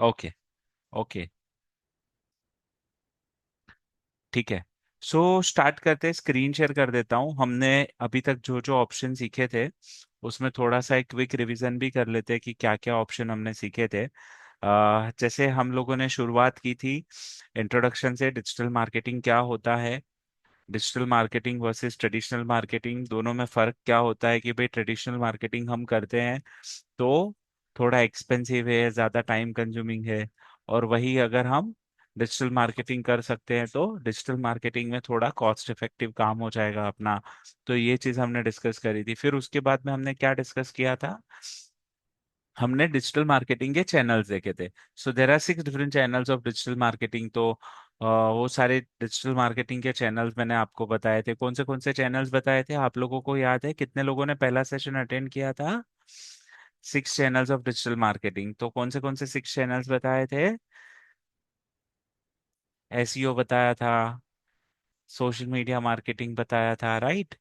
Okay. Okay. ठीक है। So start करते हैं, स्क्रीन शेयर कर देता हूँ। हमने अभी तक जो जो ऑप्शन सीखे थे उसमें थोड़ा सा एक क्विक रिवीजन भी कर लेते हैं कि क्या क्या ऑप्शन हमने सीखे थे। जैसे हम लोगों ने शुरुआत की थी इंट्रोडक्शन से, डिजिटल मार्केटिंग क्या होता है, digital marketing versus traditional marketing, दोनों में फर्क क्या होता है, कि भाई ट्रेडिशनल मार्केटिंग हम करते हैं तो थोड़ा एक्सपेंसिव है, ज़्यादा टाइम कंज्यूमिंग है, और वही अगर हम डिजिटल मार्केटिंग कर सकते हैं तो डिजिटल मार्केटिंग में थोड़ा कॉस्ट इफेक्टिव काम हो जाएगा अपना। तो ये चीज़ हमने डिस्कस करी थी। फिर उसके बाद में हमने क्या डिस्कस किया था, हमने डिजिटल मार्केटिंग के चैनल्स देखे थे। So there are 6 different channels of digital marketing. तो वो सारे डिजिटल मार्केटिंग के चैनल्स मैंने आपको बताए थे। कौन से चैनल्स बताए थे आप लोगों को याद है? कितने लोगों ने पहला सेशन अटेंड किया था? 6 चैनल्स ऑफ डिजिटल मार्केटिंग। तो कौन से 6 चैनल्स बताए थे? एसईओ बताया था, सोशल मीडिया मार्केटिंग बताया था, राइट।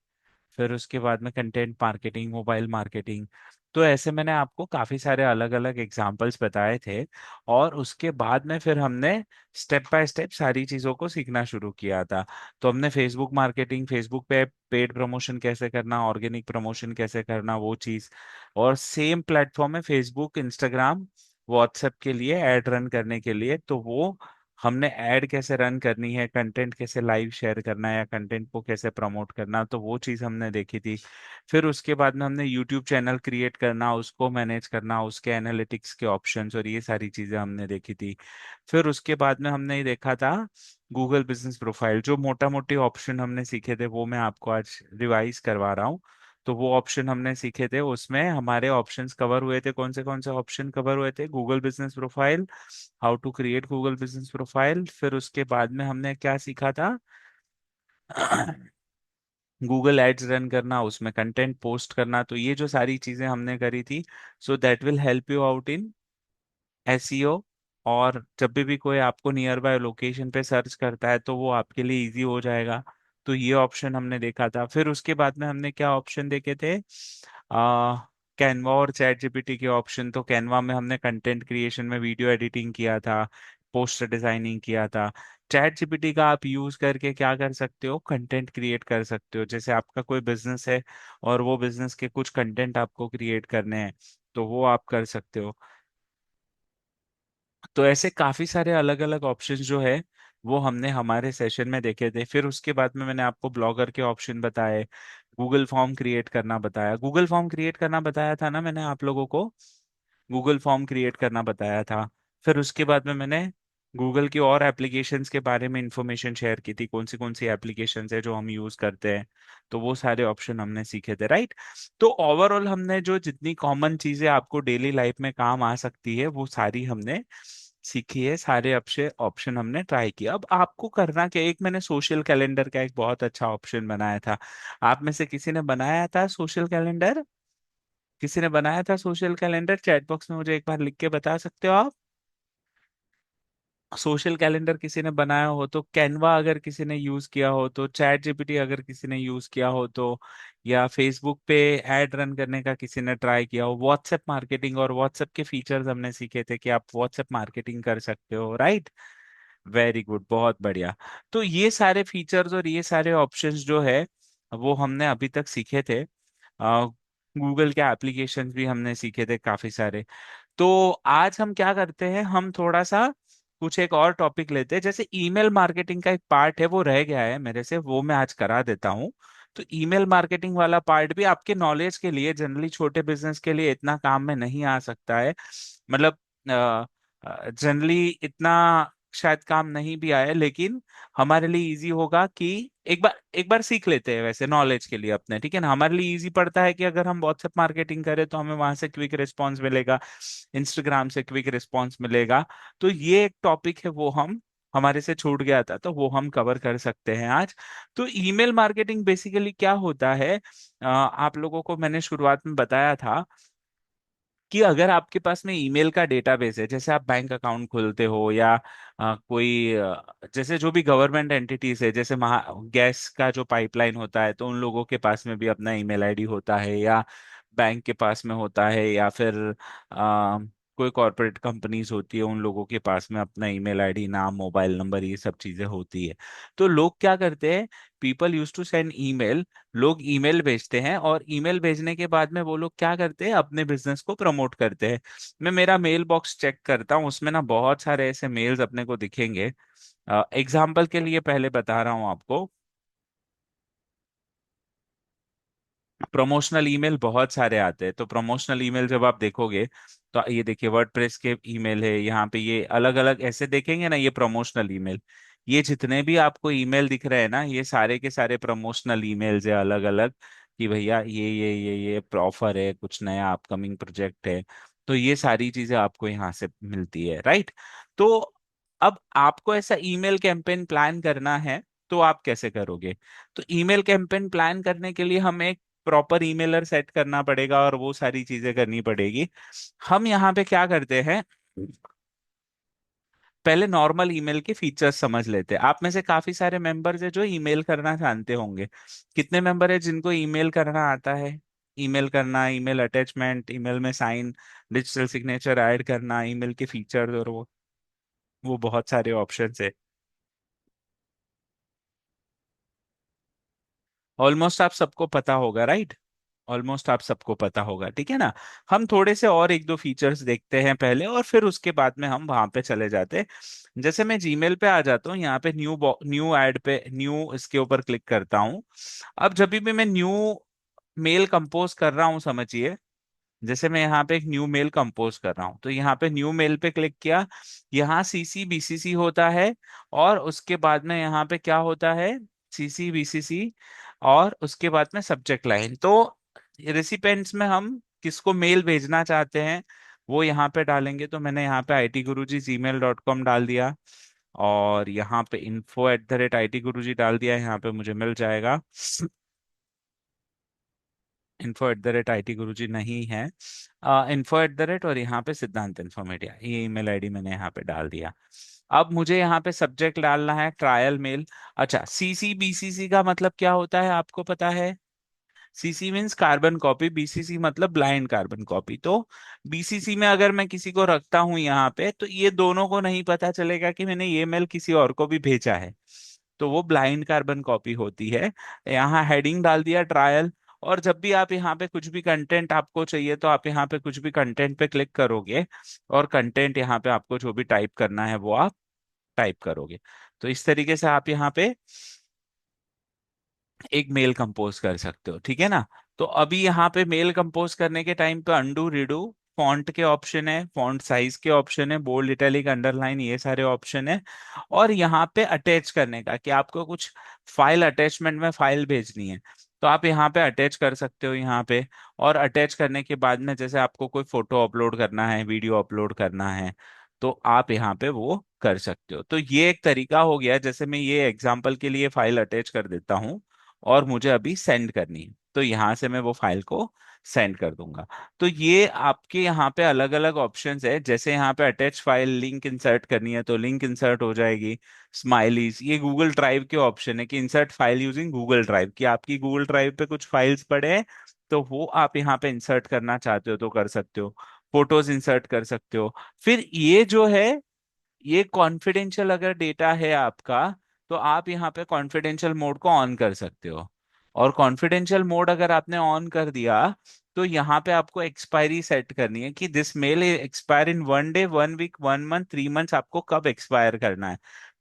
फिर उसके बाद में कंटेंट मार्केटिंग, मोबाइल मार्केटिंग। तो ऐसे मैंने आपको काफी सारे अलग अलग एग्जाम्पल्स बताए थे। और उसके बाद में फिर हमने स्टेप बाय स्टेप सारी चीजों को सीखना शुरू किया था। तो हमने फेसबुक मार्केटिंग, फेसबुक पे पेड प्रमोशन कैसे करना, ऑर्गेनिक प्रमोशन कैसे करना, वो चीज। और सेम प्लेटफॉर्म है फेसबुक, इंस्टाग्राम, व्हाट्सएप के लिए ऐड रन करने के लिए, तो वो हमने ऐड कैसे रन करनी है, कंटेंट कैसे लाइव शेयर करना है, या कंटेंट को कैसे प्रमोट करना, तो वो चीज़ हमने देखी थी। फिर उसके बाद में हमने यूट्यूब चैनल क्रिएट करना, उसको मैनेज करना, उसके एनालिटिक्स के ऑप्शंस और ये सारी चीज़ें हमने देखी थी। फिर उसके बाद में हमने ये देखा था गूगल बिजनेस प्रोफाइल। जो मोटा मोटी ऑप्शन हमने सीखे थे वो मैं आपको आज रिवाइज करवा रहा हूँ। तो वो ऑप्शन हमने सीखे थे, उसमें हमारे ऑप्शंस कवर हुए थे। कौन से ऑप्शन कवर हुए थे? Google business profile, how to create Google business profile. फिर उसके बाद में हमने क्या सीखा था? गूगल एड्स रन करना, उसमें कंटेंट पोस्ट करना। तो ये जो सारी चीजें हमने करी थी, so that will help you out in SEO. और जब भी कोई आपको नियर बाय लोकेशन पे सर्च करता है तो वो आपके लिए इजी हो जाएगा। तो ये ऑप्शन हमने देखा था। फिर उसके बाद में हमने क्या ऑप्शन देखे थे? आ कैनवा और चैट जीपीटी के ऑप्शन। तो कैनवा में हमने कंटेंट क्रिएशन में वीडियो एडिटिंग किया था, पोस्टर डिजाइनिंग किया था। चैट जीपीटी का आप यूज करके क्या कर सकते हो? कंटेंट क्रिएट कर सकते हो। जैसे आपका कोई बिजनेस है और वो बिजनेस के कुछ कंटेंट आपको क्रिएट करने हैं, तो वो आप कर सकते हो। तो ऐसे काफी सारे अलग अलग ऑप्शंस जो है वो हमने हमारे सेशन में देखे थे। फिर उसके बाद में मैंने आपको ब्लॉगर के ऑप्शन बताए, गूगल फॉर्म क्रिएट करना बताया। गूगल फॉर्म क्रिएट करना बताया था ना मैंने आप लोगों को? गूगल फॉर्म क्रिएट करना बताया था। फिर उसके बाद में मैंने गूगल की और एप्लीकेशंस के बारे में इंफॉर्मेशन शेयर की थी, कौन सी एप्लीकेशंस है जो हम यूज करते हैं। तो वो सारे ऑप्शन हमने सीखे थे, राइट। तो ओवरऑल हमने जो जितनी कॉमन चीजें आपको डेली लाइफ में काम आ सकती है वो सारी हमने सीखी है। सारे ऑप्शन ऑप्शन हमने ट्राई किया। अब आपको करना क्या, एक मैंने सोशल कैलेंडर का एक बहुत अच्छा ऑप्शन बनाया था। आप में से किसी ने बनाया था सोशल कैलेंडर? किसी ने बनाया था सोशल कैलेंडर? चैट बॉक्स में मुझे एक बार लिख के बता सकते हो आप? सोशल कैलेंडर किसी ने बनाया हो तो, कैनवा अगर किसी ने यूज किया हो तो, चैट जीपीटी अगर किसी ने यूज किया हो तो, या फेसबुक पे एड रन करने का किसी ने ट्राई किया हो, व्हाट्सएप मार्केटिंग और व्हाट्सएप के फीचर्स हमने सीखे थे कि आप व्हाट्सएप मार्केटिंग कर सकते हो, राइट। वेरी गुड, बहुत बढ़िया। तो ये सारे फीचर्स और ये सारे ऑप्शंस जो है वो हमने अभी तक सीखे थे। गूगल के एप्लीकेशंस भी हमने सीखे थे काफी सारे। तो आज हम क्या करते हैं, हम थोड़ा सा कुछ एक और टॉपिक लेते हैं। जैसे ईमेल मार्केटिंग का एक पार्ट है वो रह गया है मेरे से, वो मैं आज करा देता हूँ। तो ईमेल मार्केटिंग वाला पार्ट भी आपके नॉलेज के लिए, जनरली छोटे बिजनेस के लिए इतना काम में नहीं आ सकता है। मतलब जनरली इतना शायद काम नहीं भी आए, लेकिन हमारे लिए इजी होगा कि एक बार सीख लेते हैं वैसे नॉलेज के लिए अपने, ठीक है ना। हमारे लिए इजी पड़ता है कि अगर हम व्हाट्सएप मार्केटिंग करें तो हमें वहां से क्विक रिस्पांस मिलेगा, इंस्टाग्राम से क्विक रिस्पांस मिलेगा। तो ये एक टॉपिक है वो हम, हमारे से छूट गया था तो वो हम कवर कर सकते हैं आज। तो ईमेल मार्केटिंग बेसिकली क्या होता है, आप लोगों को मैंने शुरुआत में बताया था कि अगर आपके पास में ईमेल का डेटाबेस है, जैसे आप बैंक अकाउंट खोलते हो, या कोई जैसे जो भी गवर्नमेंट एंटिटीज है, जैसे गैस का जो पाइपलाइन होता है तो उन लोगों के पास में भी अपना ईमेल आईडी होता है, या बैंक के पास में होता है, या फिर कोई कॉर्पोरेट कंपनीज होती है, उन लोगों के पास में अपना ईमेल आईडी, नाम, मोबाइल नंबर, ये सब चीजें होती है। तो लोग क्या करते हैं, people use to send email, लोग ईमेल भेजते हैं, और ईमेल भेजने के बाद में वो लोग क्या करते हैं, अपने बिजनेस को प्रमोट करते हैं। मैं मेरा मेल बॉक्स चेक करता हूँ, उसमें ना बहुत सारे ऐसे मेल्स अपने को दिखेंगे। एग्जाम्पल के लिए पहले बता रहा हूँ आपको, प्रमोशनल ईमेल बहुत सारे आते हैं। तो प्रमोशनल ईमेल जब आप देखोगे, तो ये देखिए वर्डप्रेस के ईमेल है यहाँ पे, ये अलग अलग ऐसे देखेंगे ना, ये प्रमोशनल ईमेल। ये जितने भी आपको ईमेल दिख रहे हैं ना, ये सारे के सारे प्रमोशनल ईमेल्स है, अलग अलग, कि भैया ये ऑफर है, कुछ नया अपकमिंग प्रोजेक्ट है। तो ये सारी चीजें आपको यहाँ से मिलती है, राइट। तो अब आपको ऐसा ईमेल कैंपेन प्लान करना है, तो आप कैसे करोगे? तो ईमेल कैंपेन प्लान करने के लिए हमें एक प्रॉपर ईमेलर सेट करना पड़ेगा, और वो सारी चीजें करनी पड़ेगी। हम यहाँ पे क्या करते हैं, पहले नॉर्मल ईमेल के फीचर्स समझ लेते हैं। आप में से काफी सारे मेंबर्स है जो ईमेल करना जानते होंगे। कितने मेंबर है जिनको ईमेल करना आता है? ईमेल करना, ईमेल अटैचमेंट, ईमेल में साइन, डिजिटल सिग्नेचर ऐड करना, ईमेल के फीचर्स, और वो बहुत सारे ऑप्शंस है। ऑलमोस्ट आप सबको पता होगा, राइट? ऑलमोस्ट आप सबको पता होगा, ठीक है ना। हम थोड़े से और एक दो फीचर्स देखते हैं पहले, और फिर उसके बाद में हम वहां पे चले जाते हैं। जैसे मैं जीमेल पे आ जाता हूँ, यहाँ पे न्यू ऐड पे, न्यू इसके ऊपर क्लिक करता हूँ। अब जब भी मैं न्यू मेल कंपोज कर रहा हूँ, समझिए, जैसे मैं यहाँ पे एक न्यू मेल कंपोज कर रहा हूँ, तो यहाँ पे न्यू मेल पे क्लिक किया, यहाँ सीसी बीसीसी होता है, और उसके बाद में यहाँ पे क्या होता है, सीसी बीसीसी, और उसके बाद में सब्जेक्ट लाइन। तो रेसिपेंट्स में हम किसको मेल भेजना चाहते हैं वो यहाँ पे डालेंगे। तो मैंने यहाँ पे itguruji@gmail.com डाल दिया, और यहाँ पे info@itguruji डाल दिया, यहाँ पे मुझे मिल जाएगा। info@itguruji नहीं है, info@, और यहाँ पे सिद्धांत इन्फो मीडिया, ये ईमेल आईडी मैंने यहाँ पे डाल दिया। अब मुझे यहाँ पे सब्जेक्ट डालना है ट्रायल मेल। अच्छा, सीसी बीसीसी का मतलब क्या होता है, आपको पता है? CC means carbon copy, BCC मतलब ब्लाइंड कार्बन कॉपी। तो बीसीसी में अगर मैं किसी को रखता हूं यहाँ पे, तो ये दोनों को नहीं पता चलेगा कि मैंने ये मेल किसी और को भी भेजा है, तो वो ब्लाइंड कार्बन कॉपी होती है। यहाँ हेडिंग डाल दिया ट्रायल। और जब भी आप यहाँ पे कुछ भी कंटेंट आपको चाहिए, तो आप यहाँ पे कुछ भी कंटेंट पे क्लिक करोगे, और कंटेंट यहाँ पे आपको जो भी टाइप करना है वो आप टाइप करोगे। तो इस तरीके से आप यहाँ पे एक मेल कंपोज कर सकते हो, ठीक है ना। तो अभी यहाँ पे मेल कंपोज करने के टाइम पे अंडू रीडू, फॉन्ट के ऑप्शन है, फॉन्ट साइज के ऑप्शन है, बोल्ड इटैलिक अंडरलाइन, ये सारे ऑप्शन है। और यहाँ पे अटैच करने का, कि आपको कुछ फाइल अटैचमेंट में फाइल भेजनी है, तो आप यहाँ पे अटैच कर सकते हो यहाँ पे। और अटैच करने के बाद में जैसे आपको कोई फोटो अपलोड करना है, वीडियो अपलोड करना है, तो आप यहाँ पे वो कर सकते हो। तो ये एक तरीका हो गया। जैसे मैं ये एग्जांपल के लिए फाइल अटैच कर देता हूँ, और मुझे अभी सेंड करनी है, तो यहाँ से मैं वो फाइल को सेंड कर दूंगा। तो ये आपके यहाँ पे अलग अलग ऑप्शंस है। जैसे यहाँ पे अटैच फाइल, लिंक इंसर्ट करनी है तो लिंक इंसर्ट हो जाएगी। स्माइलीज, ये गूगल ड्राइव के ऑप्शन है, कि insert file using Google drive, कि आपकी गूगल ड्राइव पे कुछ फाइल्स पड़े हैं, तो वो आप यहाँ पे इंसर्ट करना चाहते हो तो कर सकते हो। फोटोज इंसर्ट कर सकते हो। फिर ये जो है, ये कॉन्फिडेंशियल अगर डेटा है आपका, तो आप यहाँ पे कॉन्फिडेंशियल मोड को ऑन कर सकते हो। और कॉन्फिडेंशियल मोड अगर आपने ऑन कर दिया, तो यहाँ पे आपको एक्सपायरी सेट करनी है, कि this mail expire in 1 day, 1 week, 1 month, 3 months, आपको कब एक्सपायर करना है।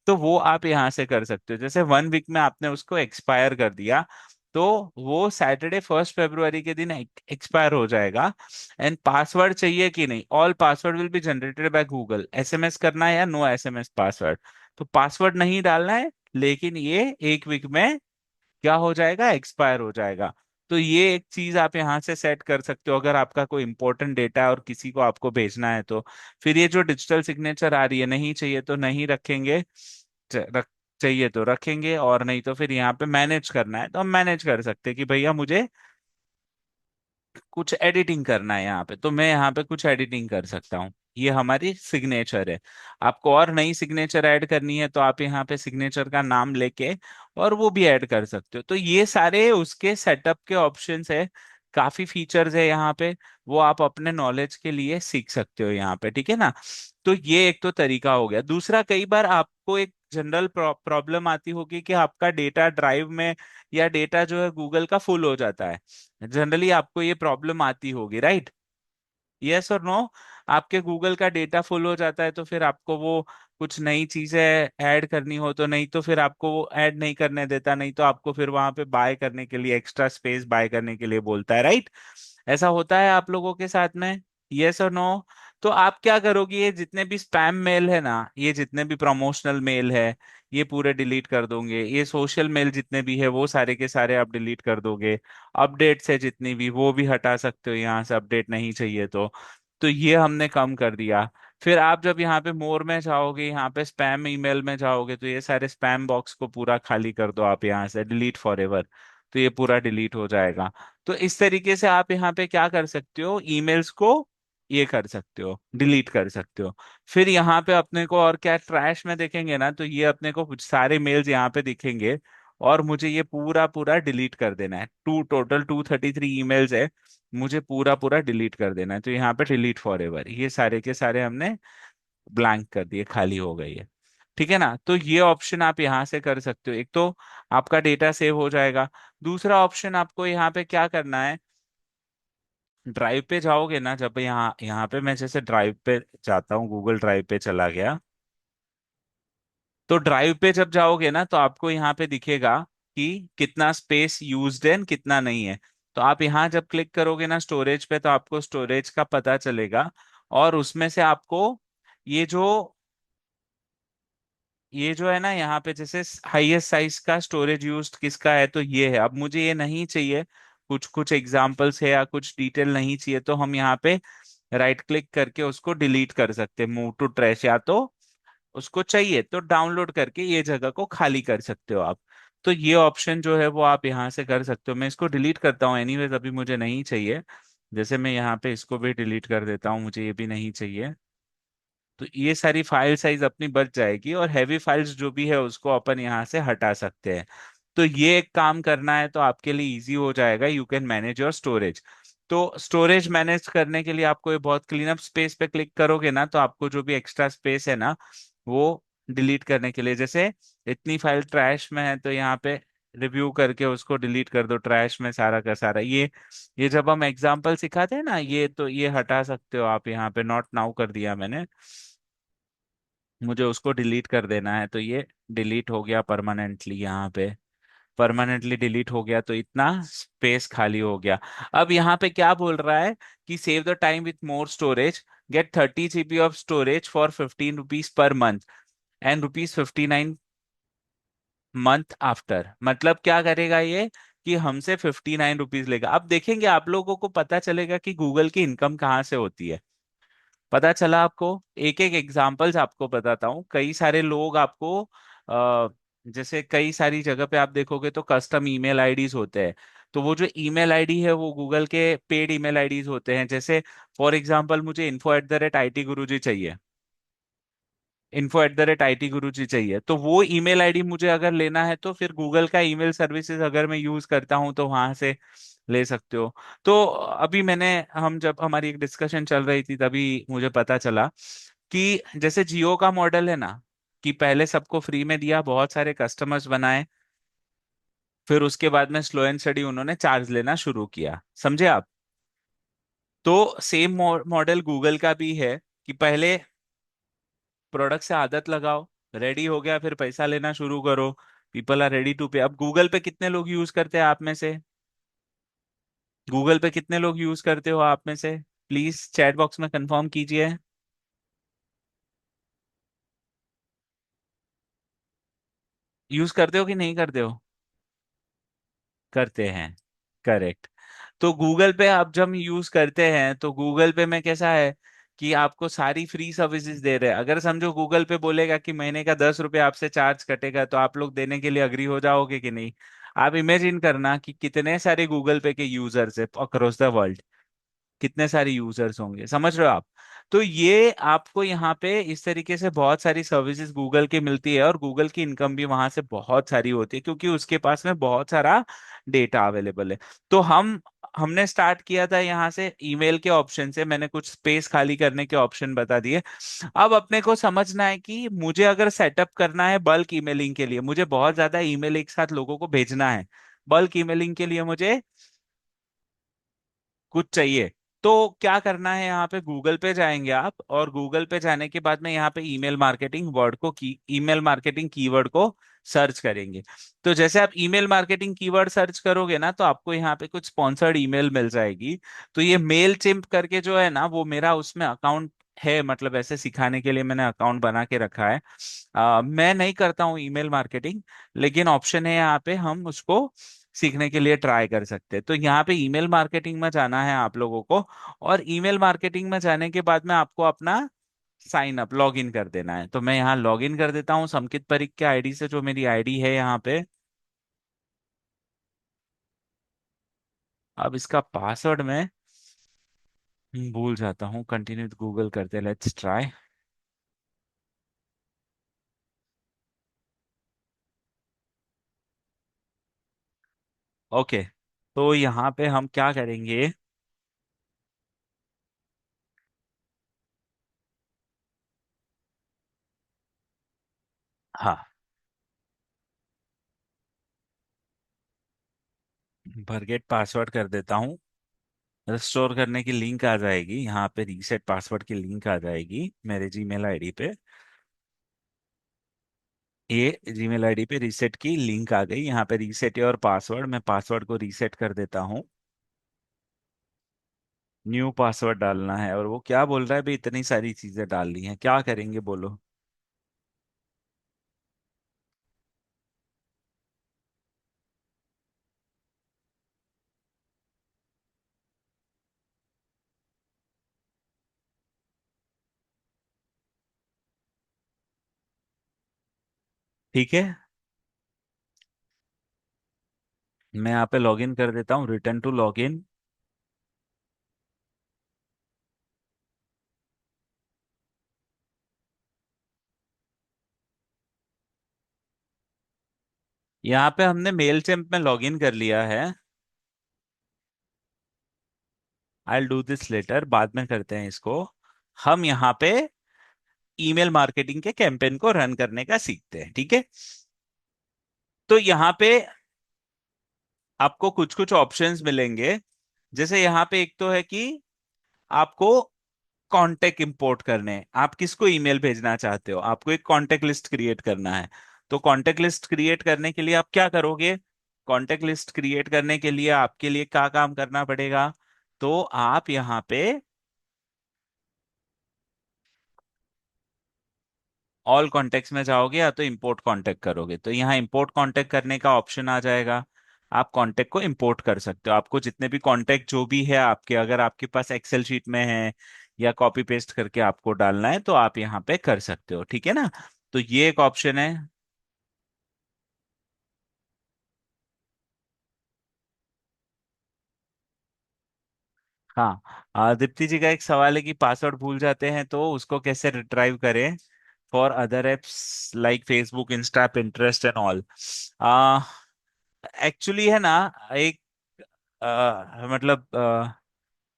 तो वो आप यहाँ से कर सकते हो। जैसे 1 वीक में आपने उसको एक्सपायर कर दिया, तो वो सैटरडे 1 फरवरी के दिन एक्सपायर हो जाएगा। एंड पासवर्ड चाहिए कि नहीं, all password will be generated by Google, SMS करना है या नो एसएमएस पासवर्ड। तो पासवर्ड नहीं डालना है, लेकिन ये 1 वीक में क्या हो जाएगा, एक्सपायर हो जाएगा। तो ये एक चीज आप यहाँ से सेट कर सकते हो, अगर आपका कोई इंपॉर्टेंट डेटा है और किसी को आपको भेजना है तो। फिर ये जो डिजिटल सिग्नेचर आ रही है, नहीं चाहिए तो नहीं रखेंगे, रख चाहिए तो रखेंगे, और नहीं तो फिर यहाँ पे मैनेज करना है तो हम मैनेज कर सकते हैं, कि भैया मुझे कुछ एडिटिंग करना है यहाँ पे, तो मैं यहाँ पे कुछ एडिटिंग कर सकता हूँ। ये हमारी सिग्नेचर है। आपको और नई सिग्नेचर ऐड करनी है, तो आप यहाँ पे सिग्नेचर का नाम लेके और वो भी ऐड कर सकते हो। तो ये सारे उसके सेटअप के ऑप्शंस है, काफी फीचर्स है यहाँ पे, वो आप अपने नॉलेज के लिए सीख सकते हो यहाँ पे, ठीक है ना। तो ये एक तो तरीका हो गया। दूसरा, कई बार आपको एक जनरल प्रॉब्लम आती होगी कि आपका डेटा ड्राइव में या डेटा जो है गूगल का फुल हो जाता है। जनरली आपको ये प्रॉब्लम आती होगी, राइट? यस और नो? आपके गूगल का डेटा फुल हो जाता है तो फिर आपको वो कुछ नई चीजें ऐड करनी हो तो, नहीं तो फिर आपको वो ऐड नहीं करने देता, नहीं तो आपको फिर वहां पे बाय करने के लिए, एक्स्ट्रा स्पेस बाय करने के लिए बोलता है, राइट? ऐसा होता है आप लोगों के साथ में? यस और नो? तो आप क्या करोगे, ये जितने भी स्पैम मेल है ना, ये जितने भी प्रमोशनल मेल है, ये पूरे डिलीट कर दोगे। ये सोशल मेल जितने भी है वो सारे के सारे आप डिलीट कर दोगे। अपडेट्स है जितनी भी, वो भी हटा सकते हो यहाँ से, अपडेट नहीं चाहिए तो ये हमने कम कर दिया। फिर आप जब यहाँ पे मोर में जाओगे, यहाँ पे स्पैम ईमेल में जाओगे, तो ये सारे स्पैम बॉक्स को पूरा खाली कर दो आप यहाँ से, डिलीट फॉर एवर। तो ये पूरा डिलीट हो जाएगा। तो इस तरीके से आप यहाँ पे क्या कर सकते हो, ईमेल्स को ये कर सकते हो, डिलीट कर सकते हो। फिर यहाँ पे अपने को और क्या, ट्रैश में देखेंगे ना, तो ये अपने को कुछ सारे मेल्स यहाँ पे दिखेंगे, और मुझे ये पूरा पूरा डिलीट कर देना है। टोटल 233 ईमेल्स है, मुझे पूरा पूरा डिलीट कर देना है। तो यहाँ पे डिलीट फॉर एवर, ये सारे के सारे हमने ब्लैंक कर दिए, खाली हो गई है, ठीक है ना। तो ये ऑप्शन आप यहाँ से कर सकते हो। एक तो आपका डेटा सेव हो जाएगा। दूसरा ऑप्शन आपको यहाँ पे क्या करना है, ड्राइव पे जाओगे ना, जब यहाँ यहाँ पे मैं जैसे ड्राइव पे जाता हूँ, गूगल ड्राइव पे चला गया, तो ड्राइव पे जब जाओगे ना तो आपको यहाँ पे दिखेगा कि कितना स्पेस यूज्ड है कितना नहीं है। तो आप यहाँ जब क्लिक करोगे ना स्टोरेज पे, तो आपको स्टोरेज का पता चलेगा, और उसमें से आपको ये जो ये जो है ना यहाँ पे, जैसे हाईएस्ट साइज का स्टोरेज यूज्ड किसका है, तो ये है। अब मुझे ये नहीं चाहिए, कुछ कुछ एग्जांपल्स है या कुछ डिटेल नहीं चाहिए, तो हम यहाँ पे राइट क्लिक करके उसको डिलीट कर सकते हैं, मूव टू ट्रैश, या तो उसको चाहिए तो डाउनलोड करके ये जगह को खाली कर सकते हो आप। तो ये ऑप्शन जो है वो आप यहाँ से कर सकते हो। मैं इसको डिलीट करता हूँ एनीवेज, अभी मुझे नहीं चाहिए। जैसे मैं यहाँ पे इसको भी डिलीट कर देता हूँ, मुझे ये भी नहीं चाहिए। तो ये सारी फाइल साइज अपनी बच जाएगी, और हैवी फाइल्स जो भी है उसको अपन यहाँ से हटा सकते हैं। तो ये एक काम करना है तो आपके लिए इजी हो जाएगा, you can manage your storage. तो स्टोरेज मैनेज करने के लिए आपको ये बहुत, क्लीन अप स्पेस पे क्लिक करोगे ना, तो आपको जो भी एक्स्ट्रा स्पेस है ना, वो डिलीट करने के लिए, जैसे इतनी फाइल ट्रैश में है तो यहाँ पे रिव्यू करके उसको डिलीट कर दो, ट्रैश में सारा का सारा। ये जब हम एग्जांपल सिखाते हैं ना, ये तो ये हटा सकते हो आप, यहाँ पे नॉट नाउ कर दिया मैंने, मुझे उसको डिलीट कर देना है, तो ये डिलीट हो गया परमानेंटली यहाँ पे। परमानेंटली डिलीट हो गया, तो इतना स्पेस खाली हो गया। अब यहाँ पे क्या बोल रहा है कि save the time with more storage, get 30 GB of storage for 15 rupees per month, and rupees 59 month after. मतलब क्या करेगा ये, कि हमसे 59 रुपीज लेगा। अब देखेंगे, आप लोगों को पता चलेगा कि गूगल की इनकम कहाँ से होती है। पता चला आपको? एक एक एग्जांपल्स आपको बताता हूँ। कई सारे लोग आपको जैसे कई सारी जगह पे आप देखोगे तो कस्टम ईमेल आईडीज होते हैं। तो वो जो ईमेल आईडी है वो गूगल के पेड ईमेल आईडीज होते हैं। जैसे फॉर एग्जांपल मुझे info@IT Guruji चाहिए, info@IT Guruji चाहिए, तो वो ईमेल आईडी मुझे अगर लेना है तो फिर गूगल का ईमेल सर्विसेज अगर मैं यूज करता हूँ तो वहां से ले सकते हो। तो अभी हम जब हमारी एक डिस्कशन चल रही थी तभी मुझे पता चला कि जैसे जियो का मॉडल है ना, कि पहले सबको फ्री में दिया, बहुत सारे कस्टमर्स बनाए, फिर उसके बाद में स्लो एंड स्टडी उन्होंने चार्ज लेना शुरू किया, समझे आप? तो सेम मॉडल गूगल का भी है, कि पहले प्रोडक्ट से आदत लगाओ, रेडी हो गया फिर पैसा लेना शुरू करो, पीपल आर रेडी टू पे। अब गूगल पे कितने लोग यूज करते हैं आप में से? गूगल पे कितने लोग यूज करते हो आप में से? प्लीज चैट बॉक्स में कंफर्म कीजिए। यूज करते हो कि नहीं करते हो? करते हैं, करेक्ट। तो गूगल पे अब जब यूज करते हैं तो गूगल पे में कैसा है कि आपको सारी फ्री सर्विसेज दे रहे हैं। अगर समझो गूगल पे बोलेगा कि महीने का 10 रुपये आपसे चार्ज कटेगा, तो आप लोग देने के लिए अग्री हो जाओगे कि नहीं? आप इमेजिन करना कि कितने सारे गूगल पे के यूजर्स है अक्रॉस द वर्ल्ड, कितने सारे यूजर्स होंगे, समझ रहे हो आप। तो ये आपको यहाँ पे इस तरीके से बहुत सारी सर्विसेज गूगल की मिलती है, और गूगल की इनकम भी वहां से बहुत सारी होती है, क्योंकि उसके पास में बहुत सारा डेटा अवेलेबल है। तो हमने स्टार्ट किया था यहाँ से ईमेल के ऑप्शन से, मैंने कुछ स्पेस खाली करने के ऑप्शन बता दिए। अब अपने को समझना है कि मुझे अगर सेटअप करना है बल्क ईमेलिंग के लिए, मुझे बहुत ज्यादा ईमेल एक साथ लोगों को भेजना है, बल्क ईमेलिंग के लिए मुझे कुछ चाहिए। तो क्या करना है, यहाँ पे गूगल पे जाएंगे आप, और गूगल पे जाने के बाद में यहाँ पे ईमेल मार्केटिंग कीवर्ड को सर्च करेंगे। तो जैसे आप ईमेल मार्केटिंग कीवर्ड सर्च करोगे ना, तो आपको यहाँ पे कुछ स्पॉन्सर्ड ईमेल मिल जाएगी। तो ये मेल चिंप करके जो है ना, वो मेरा उसमें अकाउंट है, मतलब ऐसे सिखाने के लिए मैंने अकाउंट बना के रखा है। मैं नहीं करता हूँ ईमेल मार्केटिंग, लेकिन ऑप्शन है यहाँ पे, हम उसको सीखने के लिए ट्राई कर सकते हैं। तो यहाँ पे ईमेल मार्केटिंग में जाना है आप लोगों को, और ईमेल मार्केटिंग में जाने के बाद में आपको अपना साइन अप लॉग इन कर देना है। तो मैं यहाँ लॉग इन कर देता हूँ समकित परिक के आईडी से, जो मेरी आईडी है यहाँ पे। अब इसका पासवर्ड मैं भूल जाता हूँ, कंटिन्यू गूगल करते, लेट्स ट्राई। ओके, तो यहाँ पे हम क्या करेंगे। हाँ, फॉरगेट पासवर्ड कर देता हूँ। स्टोर करने की लिंक आ जाएगी यहाँ पे, रीसेट पासवर्ड की लिंक आ जाएगी मेरे जीमेल आईडी पे। ये जीमेल आईडी पे रीसेट की लिंक आ गई, यहाँ पे रीसेट योर पासवर्ड, मैं पासवर्ड को रीसेट कर देता हूँ। न्यू पासवर्ड डालना है, और वो क्या बोल रहा है भाई, इतनी सारी चीजें डालनी है, क्या करेंगे बोलो। ठीक है, मैं यहाँ पे लॉगिन कर देता हूँ, रिटर्न टू लॉगिन। यहाँ पे हमने मेल चैम्प में लॉगिन कर लिया है। आई डू दिस लेटर, बाद में करते हैं इसको। हम यहाँ पे ईमेल मार्केटिंग के कैंपेन को रन करने का सीखते हैं, ठीक है। तो यहाँ पे आपको कुछ कुछ ऑप्शंस मिलेंगे। जैसे यहाँ पे एक तो है कि आपको कांटेक्ट इंपोर्ट करने हैं, आप किसको ईमेल भेजना चाहते हो, आपको एक कांटेक्ट लिस्ट क्रिएट करना है। तो कांटेक्ट लिस्ट क्रिएट करने के लिए आप क्या करोगे, कांटेक्ट लिस्ट क्रिएट करने के लिए आपके लिए क्या काम करना पड़ेगा। तो आप यहाँ पे ऑल कॉन्टेक्ट्स में जाओगे, या तो इंपोर्ट कांटेक्ट करोगे, तो यहाँ इंपोर्ट कांटेक्ट करने का ऑप्शन आ जाएगा। आप कांटेक्ट को इंपोर्ट कर सकते हो, आपको जितने भी कांटेक्ट जो भी है आपके, अगर आपके पास एक्सेल शीट में है या कॉपी पेस्ट करके आपको डालना है, तो आप यहाँ पे कर सकते हो, ठीक है ना। तो ये एक ऑप्शन है। हाँ, दीप्ति जी का एक सवाल है कि पासवर्ड भूल जाते हैं तो उसको कैसे रिट्राइव करें for other apps like Facebook, Insta, Pinterest and all. Actually है ना, एक मतलब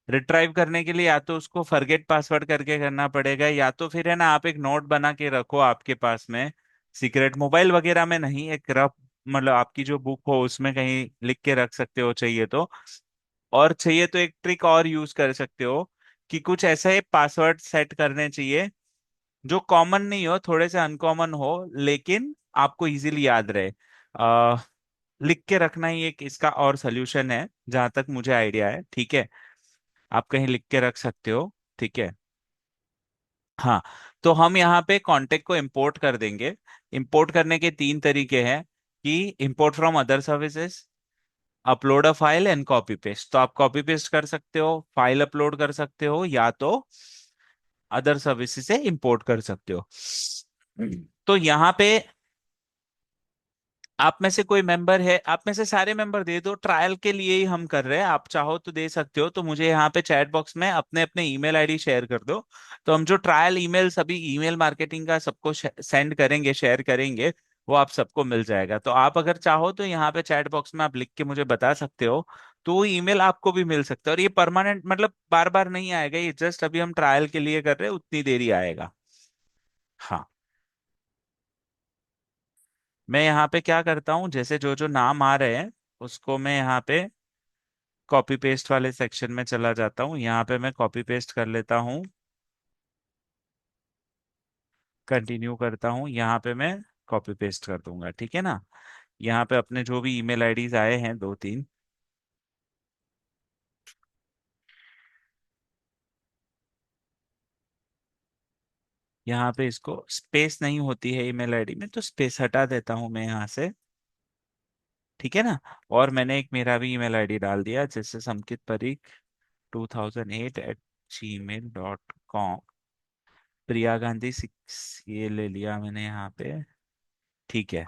रिट्राइव करने के लिए या तो उसको फॉरगेट पासवर्ड करके करना पड़ेगा, या तो फिर है ना, आप एक नोट बना के रखो आपके पास में, सीक्रेट मोबाइल वगैरह में नहीं, एक रफ, मतलब आपकी जो बुक हो उसमें कहीं लिख के रख सकते हो चाहिए तो। और चाहिए तो एक ट्रिक और यूज कर सकते हो, कि कुछ ऐसे पासवर्ड सेट करने चाहिए जो कॉमन नहीं हो, थोड़े से अनकॉमन हो, लेकिन आपको इजीली याद रहे। आ, लिख के रखना ही एक इसका और सोल्यूशन है, जहां तक मुझे आइडिया है, ठीक है। आप कहीं लिख के रख सकते हो, ठीक है। हाँ, तो हम यहाँ पे कांटेक्ट को इंपोर्ट कर देंगे। इंपोर्ट करने के तीन तरीके हैं, कि import from other services, upload a file and copy paste. तो आप कॉपी पेस्ट कर सकते हो, फाइल अपलोड कर सकते हो, या तो अदर सर्विसेज से इंपोर्ट कर सकते हो। तो यहाँ पे आप में से कोई मेंबर है, आप में से सारे मेंबर दे दो, ट्रायल के लिए ही हम कर रहे हैं, आप चाहो तो दे सकते हो। तो मुझे यहाँ पे चैट बॉक्स में अपने अपने ईमेल आईडी शेयर कर दो। तो हम जो ट्रायल ईमेल सभी ईमेल मार्केटिंग का सबको सेंड करेंगे, शेयर करेंगे, वो आप सबको मिल जाएगा। तो आप अगर चाहो तो यहाँ पे चैट बॉक्स में आप लिख के मुझे बता सकते हो, तो वो ईमेल आपको भी मिल सकता है। और ये परमानेंट, मतलब बार बार नहीं आएगा, ये जस्ट अभी हम ट्रायल के लिए कर रहे हैं, उतनी देर ही आएगा। हाँ। मैं यहाँ पे क्या करता हूँ, जैसे जो जो नाम आ रहे हैं उसको मैं यहाँ पे कॉपी पेस्ट वाले सेक्शन में चला जाता हूँ। यहाँ पे मैं कॉपी पेस्ट कर लेता हूँ, कंटिन्यू करता हूँ, यहाँ पे मैं कॉपी पेस्ट कर दूंगा, ठीक है ना। यहाँ पे अपने जो भी ईमेल आईडीज आए हैं दो तीन, यहाँ पे इसको स्पेस नहीं होती है ईमेल आईडी में, तो स्पेस हटा देता हूँ मैं यहाँ से, ठीक है ना। और मैंने एक मेरा भी ईमेल आईडी डाल दिया, जैसे संकित परीख 2008@gmail.com। प्रिया गांधी 6 ये ले लिया मैंने यहाँ पे, ठीक है।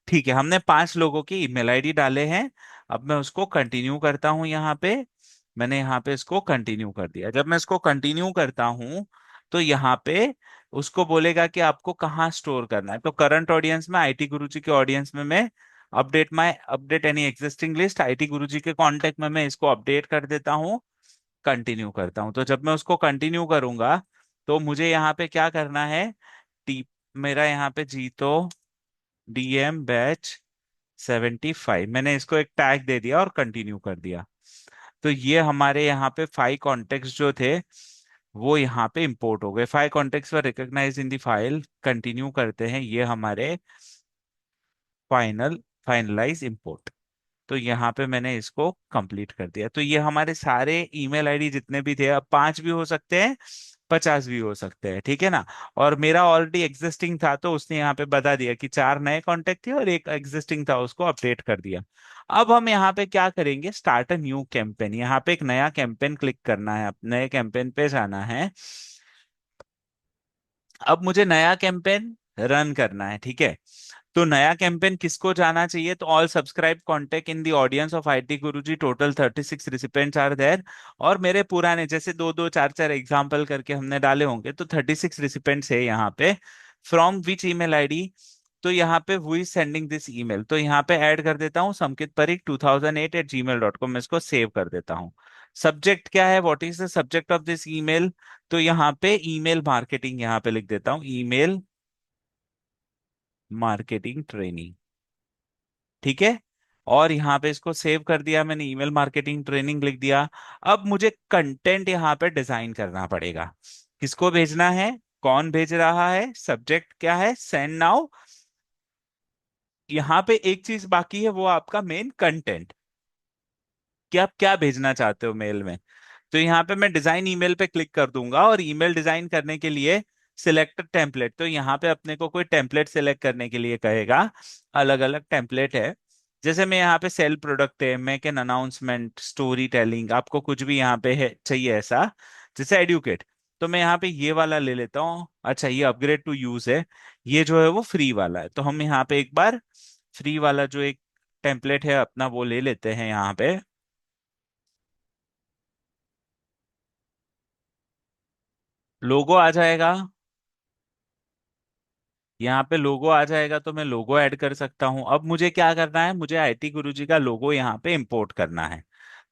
ठीक है, हमने 5 लोगों की ईमेल आईडी डाले हैं। अब मैं उसको कंटिन्यू करता हूं यहाँ पे। मैंने यहाँ पे इसको कंटिन्यू कर दिया। जब मैं इसको कंटिन्यू करता हूं तो यहाँ पे उसको बोलेगा कि आपको कहाँ स्टोर करना है। तो करंट ऑडियंस में, आईटी गुरुजी के ऑडियंस में मैं update any existing list, IT Guruji के कांटेक्ट में मैं इसको अपडेट कर देता हूँ, कंटिन्यू करता हूँ। तो जब मैं उसको कंटिन्यू करूंगा तो मुझे यहाँ पे क्या करना है, टी मेरा यहाँ पे जीतो डीएम बैच 75, मैंने इसको एक टैग दे दिया और कंटिन्यू कर दिया। तो ये हमारे यहाँ पे 5 कॉन्टेक्ट जो थे वो यहाँ पे इंपोर्ट हो गए। 5 कॉन्टेक्ट वर रिकॉग्नाइज इन दी फाइल, कंटिन्यू करते हैं, ये हमारे फाइनलाइज इंपोर्ट। तो यहाँ पे मैंने इसको कंप्लीट कर दिया। तो ये हमारे सारे ईमेल आईडी जितने भी थे, अब 5 भी हो सकते हैं, 50 भी हो सकते हैं, ठीक है ना। और मेरा ऑलरेडी एग्जिस्टिंग था तो उसने यहाँ पे बता दिया कि 4 नए कांटेक्ट थे और एक एग्जिस्टिंग था, उसको अपडेट कर दिया। अब हम यहाँ पे क्या करेंगे, स्टार्ट अ न्यू कैंपेन। यहाँ पे एक नया कैंपेन क्लिक करना है, नए कैंपेन पे जाना है। अब मुझे नया कैंपेन रन करना है, ठीक है। तो नया कैंपेन किसको जाना चाहिए, तो all subscribe contact in the audience of IT Guruji, total 36 recipients are there. और मेरे पुराने जैसे दो दो चार चार एग्जाम्पल करके हमने डाले होंगे, तो 36 रिसिपेंट्स है यहाँ पे। फ्रॉम विच ईमेल आईडी, तो यहाँ पे who is sending this email, तो यहाँ पे ऐड कर देता हूँ संकित परीख 2008@gmail.com, मैं इसको सेव कर देता हूँ। सब्जेक्ट क्या है, what is the subject of this email, तो यहाँ पे ईमेल मार्केटिंग यहाँ पे लिख देता हूँ, ईमेल मार्केटिंग ट्रेनिंग, ठीक है। और यहाँ पे इसको सेव कर दिया मैंने, ईमेल मार्केटिंग ट्रेनिंग लिख दिया। अब मुझे कंटेंट यहाँ पे डिजाइन करना पड़ेगा, किसको भेजना है, कौन भेज रहा है, सब्जेक्ट क्या है, सेंड नाउ। यहाँ पे एक चीज बाकी है, वो आपका मेन कंटेंट, कि आप क्या भेजना चाहते हो मेल में। तो यहाँ पे मैं डिजाइन ईमेल पे क्लिक कर दूंगा, और ईमेल डिजाइन करने के लिए सिलेक्ट टेम्पलेट, तो यहाँ पे अपने को कोई टेम्पलेट सिलेक्ट करने के लिए कहेगा। अलग अलग टेम्पलेट है, जैसे मैं यहाँ पे सेल प्रोडक्ट है, make an announcement, story telling, आपको कुछ भी यहाँ पे है चाहिए ऐसा, जैसे एडुकेट। तो मैं यहाँ पे ये वाला ले लेता हूँ। अच्छा, ये अपग्रेड टू यूज है, ये जो है वो फ्री वाला है। तो हम यहाँ पे एक बार फ्री वाला जो एक टेम्पलेट है अपना वो ले लेते हैं यहाँ पे। लोगो आ जाएगा, यहाँ पे लोगो आ जाएगा, तो मैं लोगो ऐड कर सकता हूँ। अब मुझे क्या करना है, मुझे आईटी गुरुजी का लोगो यहाँ पे इंपोर्ट करना है।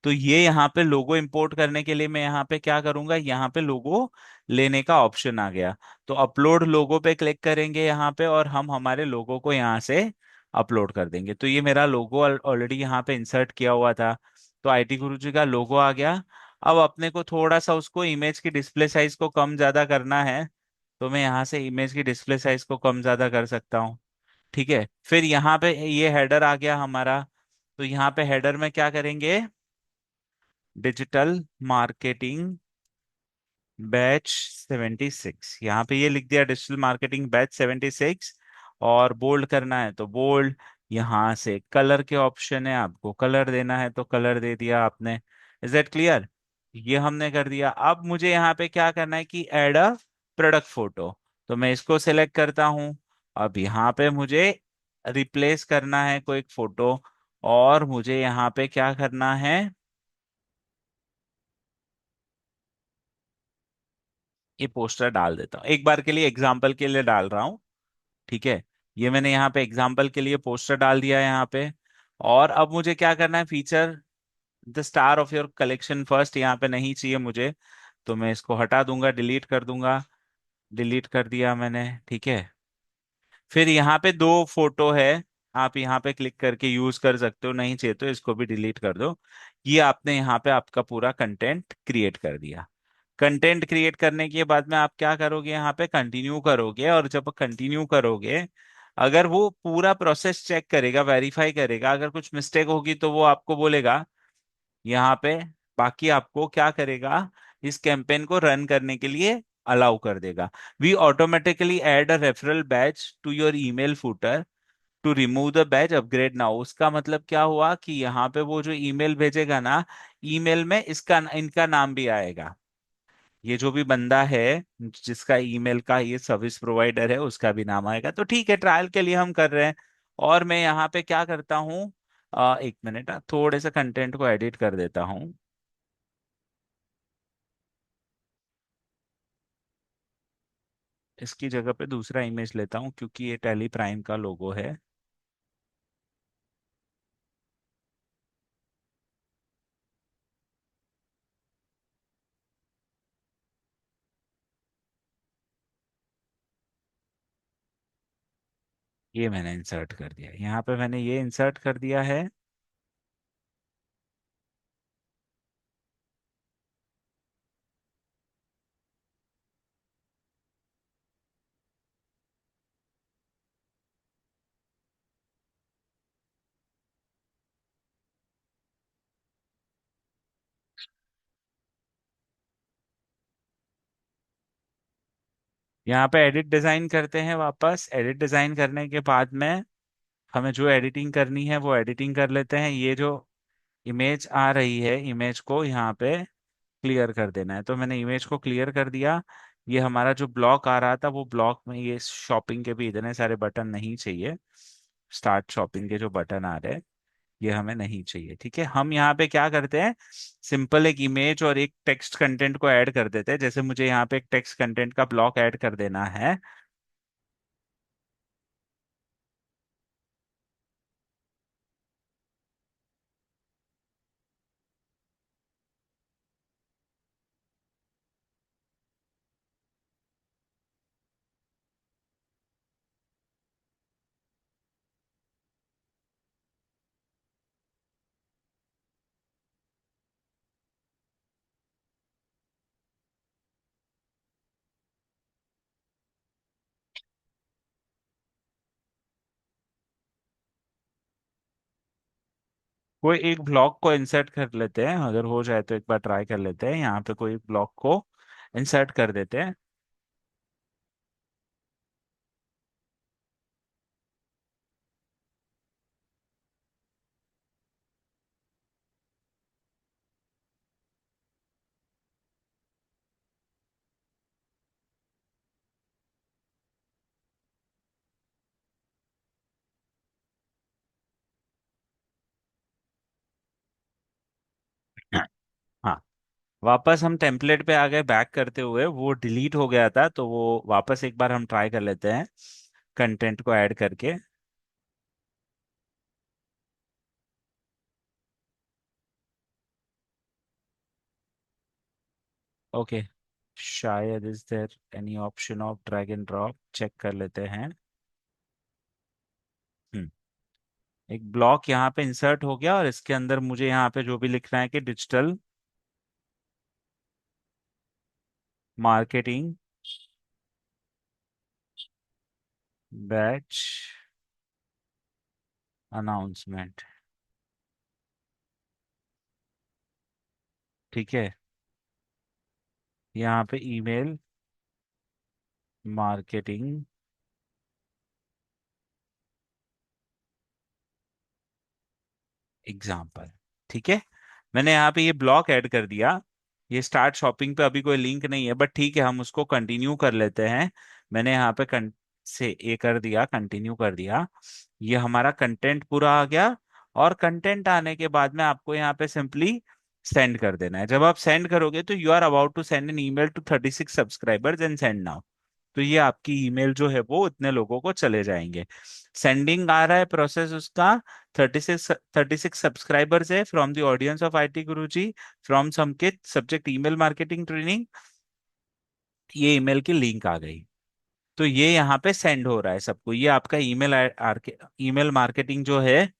तो ये यहाँ पे लोगो इंपोर्ट करने के लिए मैं यहाँ पे क्या करूंगा, यहाँ पे लोगो लेने का ऑप्शन आ गया। तो अपलोड लोगो पे क्लिक करेंगे यहाँ पे, और हम हमारे लोगो को यहाँ से अपलोड कर देंगे। तो ये मेरा लोगो ऑलरेडी यहाँ पे इंसर्ट किया हुआ था, तो आईटी गुरुजी का लोगो आ गया। अब अपने को थोड़ा सा उसको इमेज की डिस्प्ले साइज को कम ज्यादा करना है, तो मैं यहाँ से इमेज की डिस्प्ले साइज को कम ज्यादा कर सकता हूँ, ठीक है। फिर यहाँ पे ये हेडर आ गया हमारा, तो यहाँ पे हेडर में क्या करेंगे, डिजिटल मार्केटिंग बैच 76, यहाँ पे ये लिख दिया, डिजिटल मार्केटिंग बैच 76। और बोल्ड करना है तो बोल्ड, यहाँ से कलर के ऑप्शन है, आपको कलर देना है तो कलर दे दिया आपने। इज दैट क्लियर, ये हमने कर दिया। अब मुझे यहाँ पे क्या करना है कि ऐड अ प्रोडक्ट फोटो, तो मैं इसको सेलेक्ट करता हूँ। अब यहाँ पे मुझे रिप्लेस करना है कोई एक फोटो, और मुझे यहाँ पे क्या करना है, ये पोस्टर डाल देता हूँ, एक बार के लिए एग्जाम्पल के लिए डाल रहा हूँ। ठीक है, ये मैंने यहाँ पे एग्जाम्पल के लिए पोस्टर डाल दिया है यहाँ पे। और अब मुझे क्या करना है, feature the star of your collection first, यहाँ पे नहीं चाहिए मुझे, तो मैं इसको हटा दूंगा, डिलीट कर दूंगा। डिलीट कर दिया मैंने, ठीक है। फिर यहाँ पे दो फोटो है, आप यहाँ पे क्लिक करके यूज कर सकते हो, नहीं चाहिए तो इसको भी डिलीट कर दो। ये आपने यहाँ पे आपका पूरा कंटेंट क्रिएट कर दिया। कंटेंट क्रिएट करने के बाद में आप क्या करोगे, यहाँ पे कंटिन्यू करोगे, और जब कंटिन्यू करोगे, अगर वो पूरा प्रोसेस चेक करेगा, वेरीफाई करेगा, अगर कुछ मिस्टेक होगी तो वो आपको बोलेगा यहाँ पे। बाकी आपको क्या करेगा, इस कैंपेन को रन करने के लिए अलाउ कर देगा। We automatically add a referral batch to your email footer to remove the batch upgrade now. उसका मतलब क्या हुआ कि यहाँ पे वो जो ईमेल भेजेगा ना, ईमेल में इसका इनका नाम भी आएगा। ये जो भी बंदा है जिसका ईमेल का ये सर्विस प्रोवाइडर है, उसका भी नाम आएगा। तो ठीक है, ट्रायल के लिए हम कर रहे हैं। और मैं यहाँ पे क्या करता हूँ, एक मिनट, थोड़े से कंटेंट को एडिट कर देता हूँ। इसकी जगह पे दूसरा इमेज लेता हूँ, क्योंकि ये टेली प्राइम का लोगो है। ये मैंने इंसर्ट कर दिया, यहाँ पे मैंने ये इंसर्ट कर दिया है। यहाँ पे एडिट डिजाइन करते हैं, वापस एडिट डिजाइन करने के बाद में हमें जो एडिटिंग करनी है वो एडिटिंग कर लेते हैं। ये जो इमेज आ रही है, इमेज को यहाँ पे क्लियर कर देना है, तो मैंने इमेज को क्लियर कर दिया। ये हमारा जो ब्लॉक आ रहा था, वो ब्लॉक में ये शॉपिंग के भी इतने सारे बटन नहीं चाहिए। स्टार्ट शॉपिंग के जो बटन आ रहे हैं, ये हमें नहीं चाहिए। ठीक है, हम यहाँ पे क्या करते हैं, सिंपल एक इमेज और एक टेक्स्ट कंटेंट को ऐड कर देते हैं। जैसे मुझे यहाँ पे एक टेक्स्ट कंटेंट का ब्लॉक ऐड कर देना है। कोई एक ब्लॉक को इंसर्ट कर लेते हैं, अगर हो जाए तो एक बार ट्राई कर लेते हैं। यहाँ पे कोई ब्लॉक को इंसर्ट कर देते हैं। हाँ, वापस हम टेम्पलेट पे आ गए, बैक करते हुए वो डिलीट हो गया था, तो वो वापस एक बार हम ट्राई कर लेते हैं कंटेंट को ऐड करके। ओके, शायद is there any option of drag and drop, check कर लेते हैं। हम्म, एक ब्लॉक यहाँ पे इंसर्ट हो गया, और इसके अंदर मुझे यहाँ पे जो भी लिखना है कि डिजिटल मार्केटिंग बैच अनाउंसमेंट। ठीक है, यहाँ पे ईमेल मार्केटिंग एग्जाम्पल। ठीक है, मैंने यहाँ पे ये ब्लॉक ऐड कर दिया। ये स्टार्ट शॉपिंग पे अभी कोई लिंक नहीं है, बट ठीक है, हम उसको कंटिन्यू कर लेते हैं। मैंने यहाँ पे से ये कर दिया, कंटिन्यू कर दिया, ये हमारा कंटेंट पूरा आ गया। और कंटेंट आने के बाद में आपको यहाँ पे सिंपली सेंड कर देना है। जब आप सेंड करोगे तो you are about to send an email to 36 subscribers and send now. तो ये आपकी ईमेल जो है वो इतने लोगों को चले जाएंगे। सेंडिंग आ रहा है प्रोसेस उसका। 36 सब्सक्राइबर्स है from the audience of IT Guruji from Samkit subject email marketing training. ये ईमेल की लिंक आ गई। तो ये यहाँ पे सेंड हो रहा है सबको। ये आपका ईमेल मार्केटिंग जो है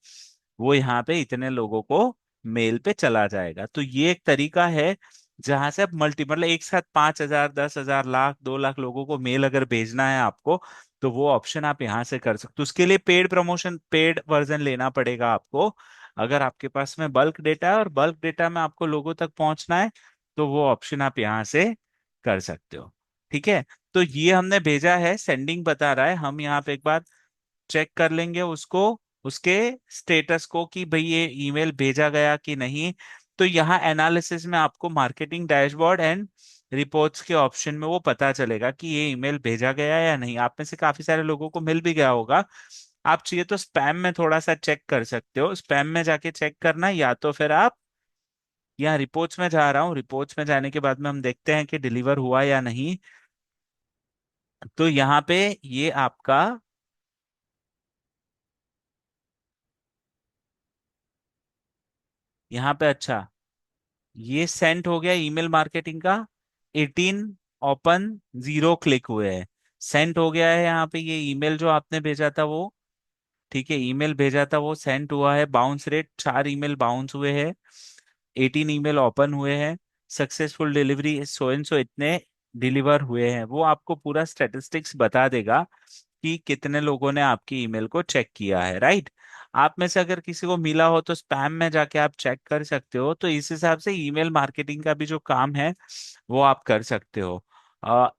वो यहाँ पे इतने लोगों को मेल पे चला जाएगा। तो ये एक तरीका है जहां से आप मतलब एक साथ 5,000, 10,000, लाख, 2 लाख लोगों को मेल अगर भेजना है आपको, तो वो ऑप्शन आप यहाँ से कर सकते हो। उसके लिए पेड प्रमोशन, पेड वर्जन लेना पड़ेगा आपको। अगर आपके पास में बल्क डेटा है और बल्क डेटा में आपको लोगों तक पहुंचना है, तो वो ऑप्शन आप यहाँ से कर सकते हो। ठीक है। तो ये हमने भेजा है, सेंडिंग बता रहा है। हम यहाँ पे एक बार चेक कर लेंगे उसको, उसके स्टेटस को कि भाई ये ईमेल भेजा गया कि नहीं। तो यहाँ एनालिसिस में आपको मार्केटिंग डैशबोर्ड एंड रिपोर्ट्स के ऑप्शन में वो पता चलेगा कि ये ईमेल भेजा गया है या नहीं। आप में से काफी सारे लोगों को मिल भी गया होगा। आप चाहिए तो स्पैम में थोड़ा सा चेक कर सकते हो। स्पैम में जाके चेक करना, या तो फिर आप यहाँ रिपोर्ट्स में जा रहा हूँ, रिपोर्ट्स में जाने के बाद में हम देखते हैं कि डिलीवर हुआ या नहीं। तो यहाँ पे ये आपका, यहाँ पे अच्छा, ये सेंट हो गया ईमेल मार्केटिंग का। 18 ओपन, 0 क्लिक हुए हैं। सेंट हो गया है यहाँ पे ये ईमेल जो आपने भेजा था वो। ठीक है, ईमेल भेजा था वो सेंट हुआ है। बाउंस रेट, 4 ईमेल बाउंस हुए हैं, 18 ईमेल ओपन हुए हैं। Successful delivery so and so इतने डिलीवर हुए हैं। वो आपको पूरा स्टेटिस्टिक्स बता देगा कि कितने लोगों ने आपकी ईमेल को चेक किया है, राइट। आप में से अगर किसी को मिला हो तो स्पैम में जाके आप चेक कर सकते हो। तो इस हिसाब से ईमेल मार्केटिंग का भी जो काम है वो आप कर सकते हो।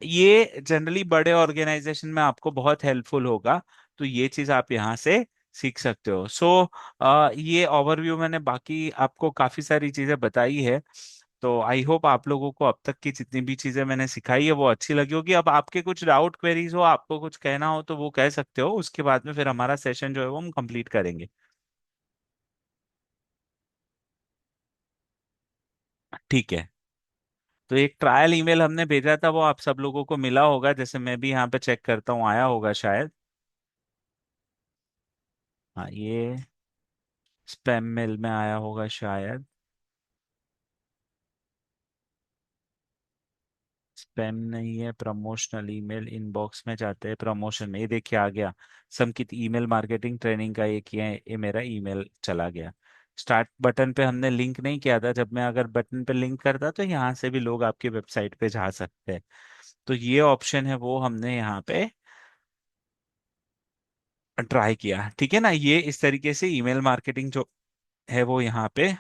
ये जनरली बड़े ऑर्गेनाइजेशन में आपको बहुत हेल्पफुल होगा। तो ये चीज आप यहाँ से सीख सकते हो। ये ओवरव्यू मैंने बाकी आपको काफी सारी चीजें बताई है। तो आई होप आप लोगों को अब तक की जितनी भी चीजें मैंने सिखाई है वो अच्छी लगी होगी। अब आपके कुछ डाउट क्वेरीज हो, आपको कुछ कहना हो तो वो कह सकते हो। उसके बाद में फिर हमारा सेशन जो है वो हम कंप्लीट करेंगे। ठीक है। तो एक ट्रायल ईमेल हमने भेजा था, वो आप सब लोगों को मिला होगा। जैसे मैं भी यहाँ पे चेक करता हूँ, आया होगा शायद। हाँ, ये स्पैम मेल में आया होगा शायद। स्पैम नहीं है, प्रमोशनल ईमेल इनबॉक्स में जाते हैं, प्रमोशन में ये देखिए आ गया। समकित ईमेल मार्केटिंग ट्रेनिंग का ये किया है, ये मेरा ईमेल चला गया। स्टार्ट बटन पे हमने लिंक नहीं किया था। जब मैं अगर बटन पे लिंक करता तो यहाँ से भी लोग आपकी वेबसाइट पे जा सकते हैं। तो ये ऑप्शन है वो हमने यहाँ पे ट्राई किया। ठीक है ना। ये इस तरीके से ईमेल मार्केटिंग जो है वो यहाँ पे,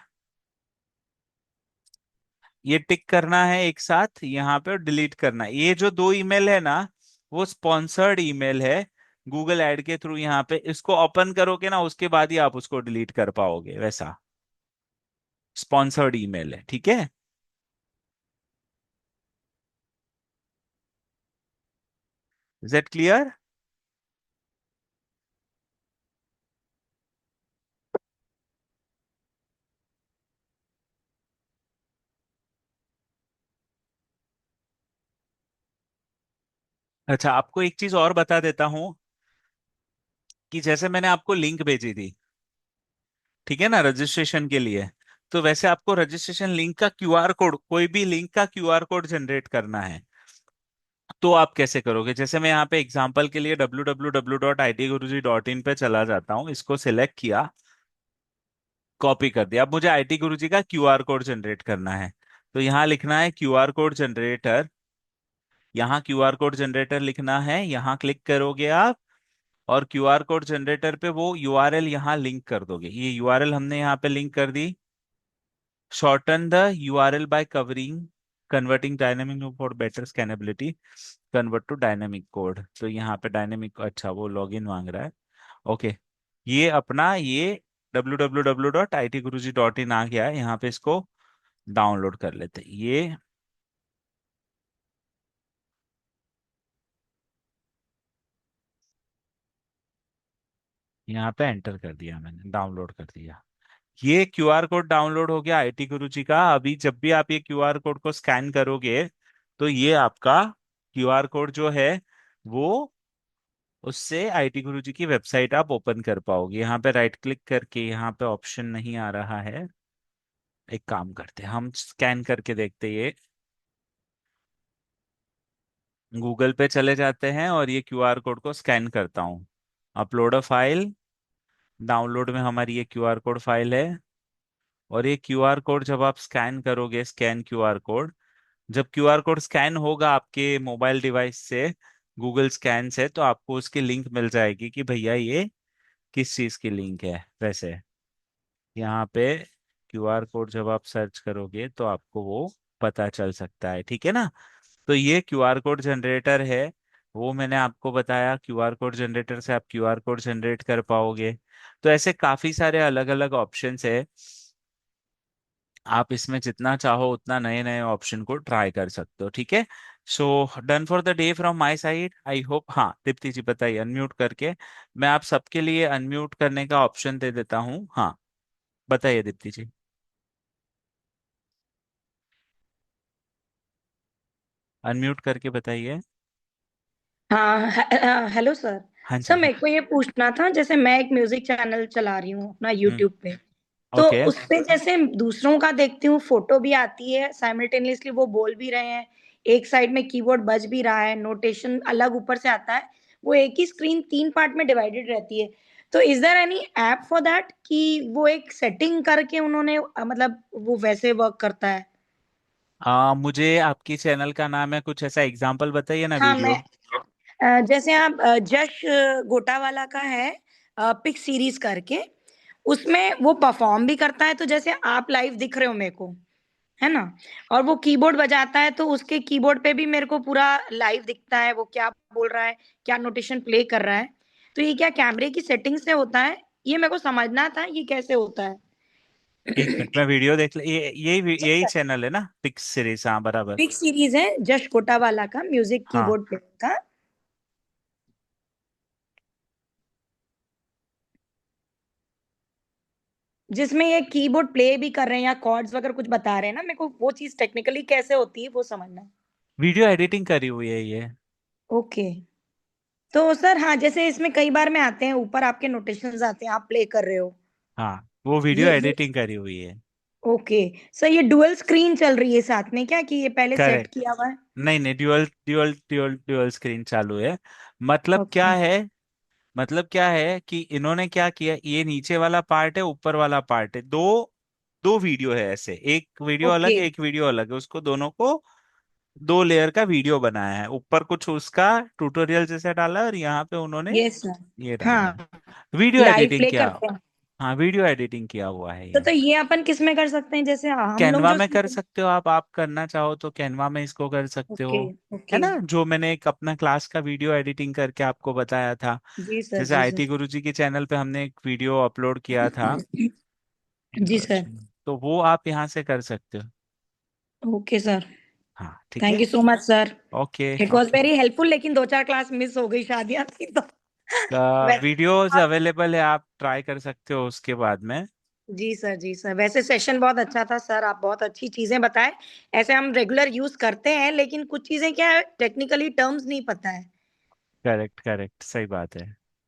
ये टिक करना है एक साथ यहाँ पे और डिलीट करना है। ये जो 2 ईमेल है ना, वो स्पॉन्सर्ड ईमेल है गूगल ऐड के थ्रू। यहाँ पे इसको ओपन करोगे ना, उसके बाद ही आप उसको डिलीट कर पाओगे। वैसा स्पॉन्सर्ड ईमेल है। ठीक है। Is that clear? अच्छा, आपको एक चीज और बता देता हूँ कि जैसे मैंने आपको लिंक भेजी थी, ठीक है ना, रजिस्ट्रेशन के लिए। तो वैसे आपको रजिस्ट्रेशन लिंक का क्यूआर कोड, कोई भी लिंक का क्यूआर कोड जनरेट करना है। तो आप कैसे करोगे? जैसे मैं यहाँ पे एग्जांपल के लिए www.itguruji.in पे चला जाता हूँ, इसको सिलेक्ट किया, कॉपी कर दिया। अब मुझे IT गुरुजी का क्यूआर कोड जनरेट करना है। तो यहाँ लिखना है क्यूआर कोड जनरेटर। यहाँ क्यूआर कोड जनरेटर लिखना है, यहाँ क्लिक करोगे आप। और क्यूआर कोड जनरेटर पे वो यूआरएल यहाँ लिंक कर दोगे। ये यूआरएल हमने यहाँ पे लिंक कर दी। Shorten the URL by covering converting dynamic for better scannability, convert to dynamic code. तो यहाँ पे डायनेमिक, अच्छा वो लॉगिन मांग रहा है। ओके। ये अपना ये www.itguruji.in आ गया है। यहाँ पे इसको डाउनलोड कर लेते हैं। ये यहाँ पे एंटर कर दिया मैंने, डाउनलोड कर दिया। ये क्यूआर कोड डाउनलोड हो गया आईटी गुरुजी का। अभी जब भी आप ये क्यूआर कोड को स्कैन करोगे तो ये आपका क्यूआर कोड जो है वो, उससे आईटी गुरुजी की वेबसाइट आप ओपन कर पाओगे। यहाँ पे राइट क्लिक करके, यहाँ पे ऑप्शन नहीं आ रहा है, एक काम करते हैं हम स्कैन करके देखते हैं ये। गूगल पे चले जाते हैं और ये क्यूआर कोड को स्कैन करता हूँ। अपलोड अ फाइल, डाउनलोड में हमारी ये क्यूआर कोड फाइल है। और ये क्यूआर कोड जब आप स्कैन करोगे, स्कैन क्यूआर कोड, जब क्यूआर कोड स्कैन होगा आपके मोबाइल डिवाइस से, गूगल स्कैन से, तो आपको उसकी लिंक मिल जाएगी कि भैया ये किस चीज की लिंक है। वैसे यहाँ पे क्यूआर कोड जब आप सर्च करोगे तो आपको वो पता चल सकता है, ठीक है ना। तो ये क्यूआर कोड जनरेटर है, वो मैंने आपको बताया। क्यूआर कोड जनरेटर से आप क्यूआर कोड जनरेट कर पाओगे। तो ऐसे काफी सारे अलग अलग ऑप्शंस है, आप इसमें जितना चाहो उतना नए नए ऑप्शन को ट्राई कर सकते हो, ठीक है। So done for the day from my side, I hope. हाँ दीप्ति जी बताइए, अनम्यूट करके मैं आप सबके लिए अनम्यूट करने का ऑप्शन दे देता हूँ। हाँ बताइए दीप्ति जी, अनम्यूट करके बताइए। हाँ। Hello sir. हाँ सर जी। मेरे को ये पूछना था, जैसे मैं एक म्यूजिक चैनल चला रही हूँ अपना यूट्यूब पे। तो ओके। उस पे जैसे दूसरों का देखती हूँ, फोटो भी आती है साइमल्टेनियसली, वो बोल भी रहे हैं, एक साइड में कीबोर्ड बज भी रहा है, नोटेशन अलग ऊपर से आता है। वो एक ही स्क्रीन 3 पार्ट में डिवाइडेड रहती है। तो is there any app for that कि वो एक सेटिंग करके उन्होंने मतलब वो वैसे वर्क करता है? मुझे आपकी चैनल का नाम है, कुछ ऐसा एग्जांपल बताइए ना हाँ, मैं वीडियो। जैसे आप जश गोटावाला का है, पिक सीरीज करके, उसमें वो परफॉर्म भी करता है, तो जैसे आप लाइव दिख रहे हो मेरे को, है ना? और वो कीबोर्ड बजाता है, तो उसके कीबोर्ड पे भी मेरे को पूरा लाइव दिखता है, वो क्या बोल रहा है, क्या नोटेशन प्ले कर रहा है। तो ये क्या कैमरे की सेटिंग से होता है? ये मेरे को समझना था, ये कैसे होता है? एक मिनट में वीडियो देख ले, ये यही जी यही सर। चैनल है ना, पिक्स सीरीज? हाँ बराबर। पिक सीरीज है जश गोटावाला का, म्यूजिक हाँ कीबोर्ड प्लेयर का। जिसमें ये कीबोर्ड प्ले भी कर रहे हैं या कॉर्ड्स वगैरह कुछ बता रहे हैं ना, मेरे को वो चीज टेक्निकली कैसे होती है वो समझना है। वीडियो एडिटिंग करी हुई है ये। ओके। तो सर हाँ, जैसे इसमें कई बार में आते हैं, ऊपर आपके नोटेशंस आते हैं, आप प्ले कर रहे हो। हाँ वो वीडियो ये एडिटिंग करी हुई है। ओके। सर ये डुअल स्क्रीन चल रही है साथ में क्या, कि ये पहले सेट करेक्ट। किया हुआ है? नहीं नहीं, dual dual dual dual screen चालू है। मतलब क्या ओके। है, मतलब क्या है कि इन्होंने क्या किया, ये नीचे वाला पार्ट है, ऊपर वाला पार्ट है, दो दो वीडियो है ऐसे, एक वीडियो अलग ओके। है, एक वीडियो अलग है, उसको दोनों को दो लेयर का वीडियो बनाया है। ऊपर कुछ उसका ट्यूटोरियल जैसा डाला है और यहाँ पे उन्होंने यस सर। ये डाला है। हाँ, वीडियो लाइव एडिटिंग प्ले किया। करते हैं। हाँ वीडियो एडिटिंग किया हुआ है तो ये। ये अपन किस में कर सकते हैं, जैसे हम लोग कैनवा जो में कर सकते हो आप करना चाहो तो कैनवा में इसको कर सकते हो। ओके। है ओके। ना, जो मैंने एक अपना क्लास का वीडियो एडिटिंग करके आपको बताया था। जी सर, जैसे जी आईटी सर। गुरुजी के चैनल पे हमने एक वीडियो अपलोड किया था जी सर। इंट्रोडक्शन, तो वो आप यहाँ से कर सकते हो। Okay sir. हाँ ठीक थैंक है। You so much sir. Okay it was okay. Very helpful, लेकिन 2 4 क्लास मिस हो गई, शादियां थी तो। वैसे वीडियोस आप अवेलेबल है, आप ट्राई कर सकते हो उसके बाद में। जी सर, जी सर। वैसे सेशन बहुत अच्छा था सर, आप बहुत अच्छी चीजें बताएं। ऐसे हम रेगुलर यूज करते हैं, लेकिन कुछ चीजें क्या है, टेक्निकली टर्म्स नहीं पता है। करेक्ट करेक्ट, सही बात है।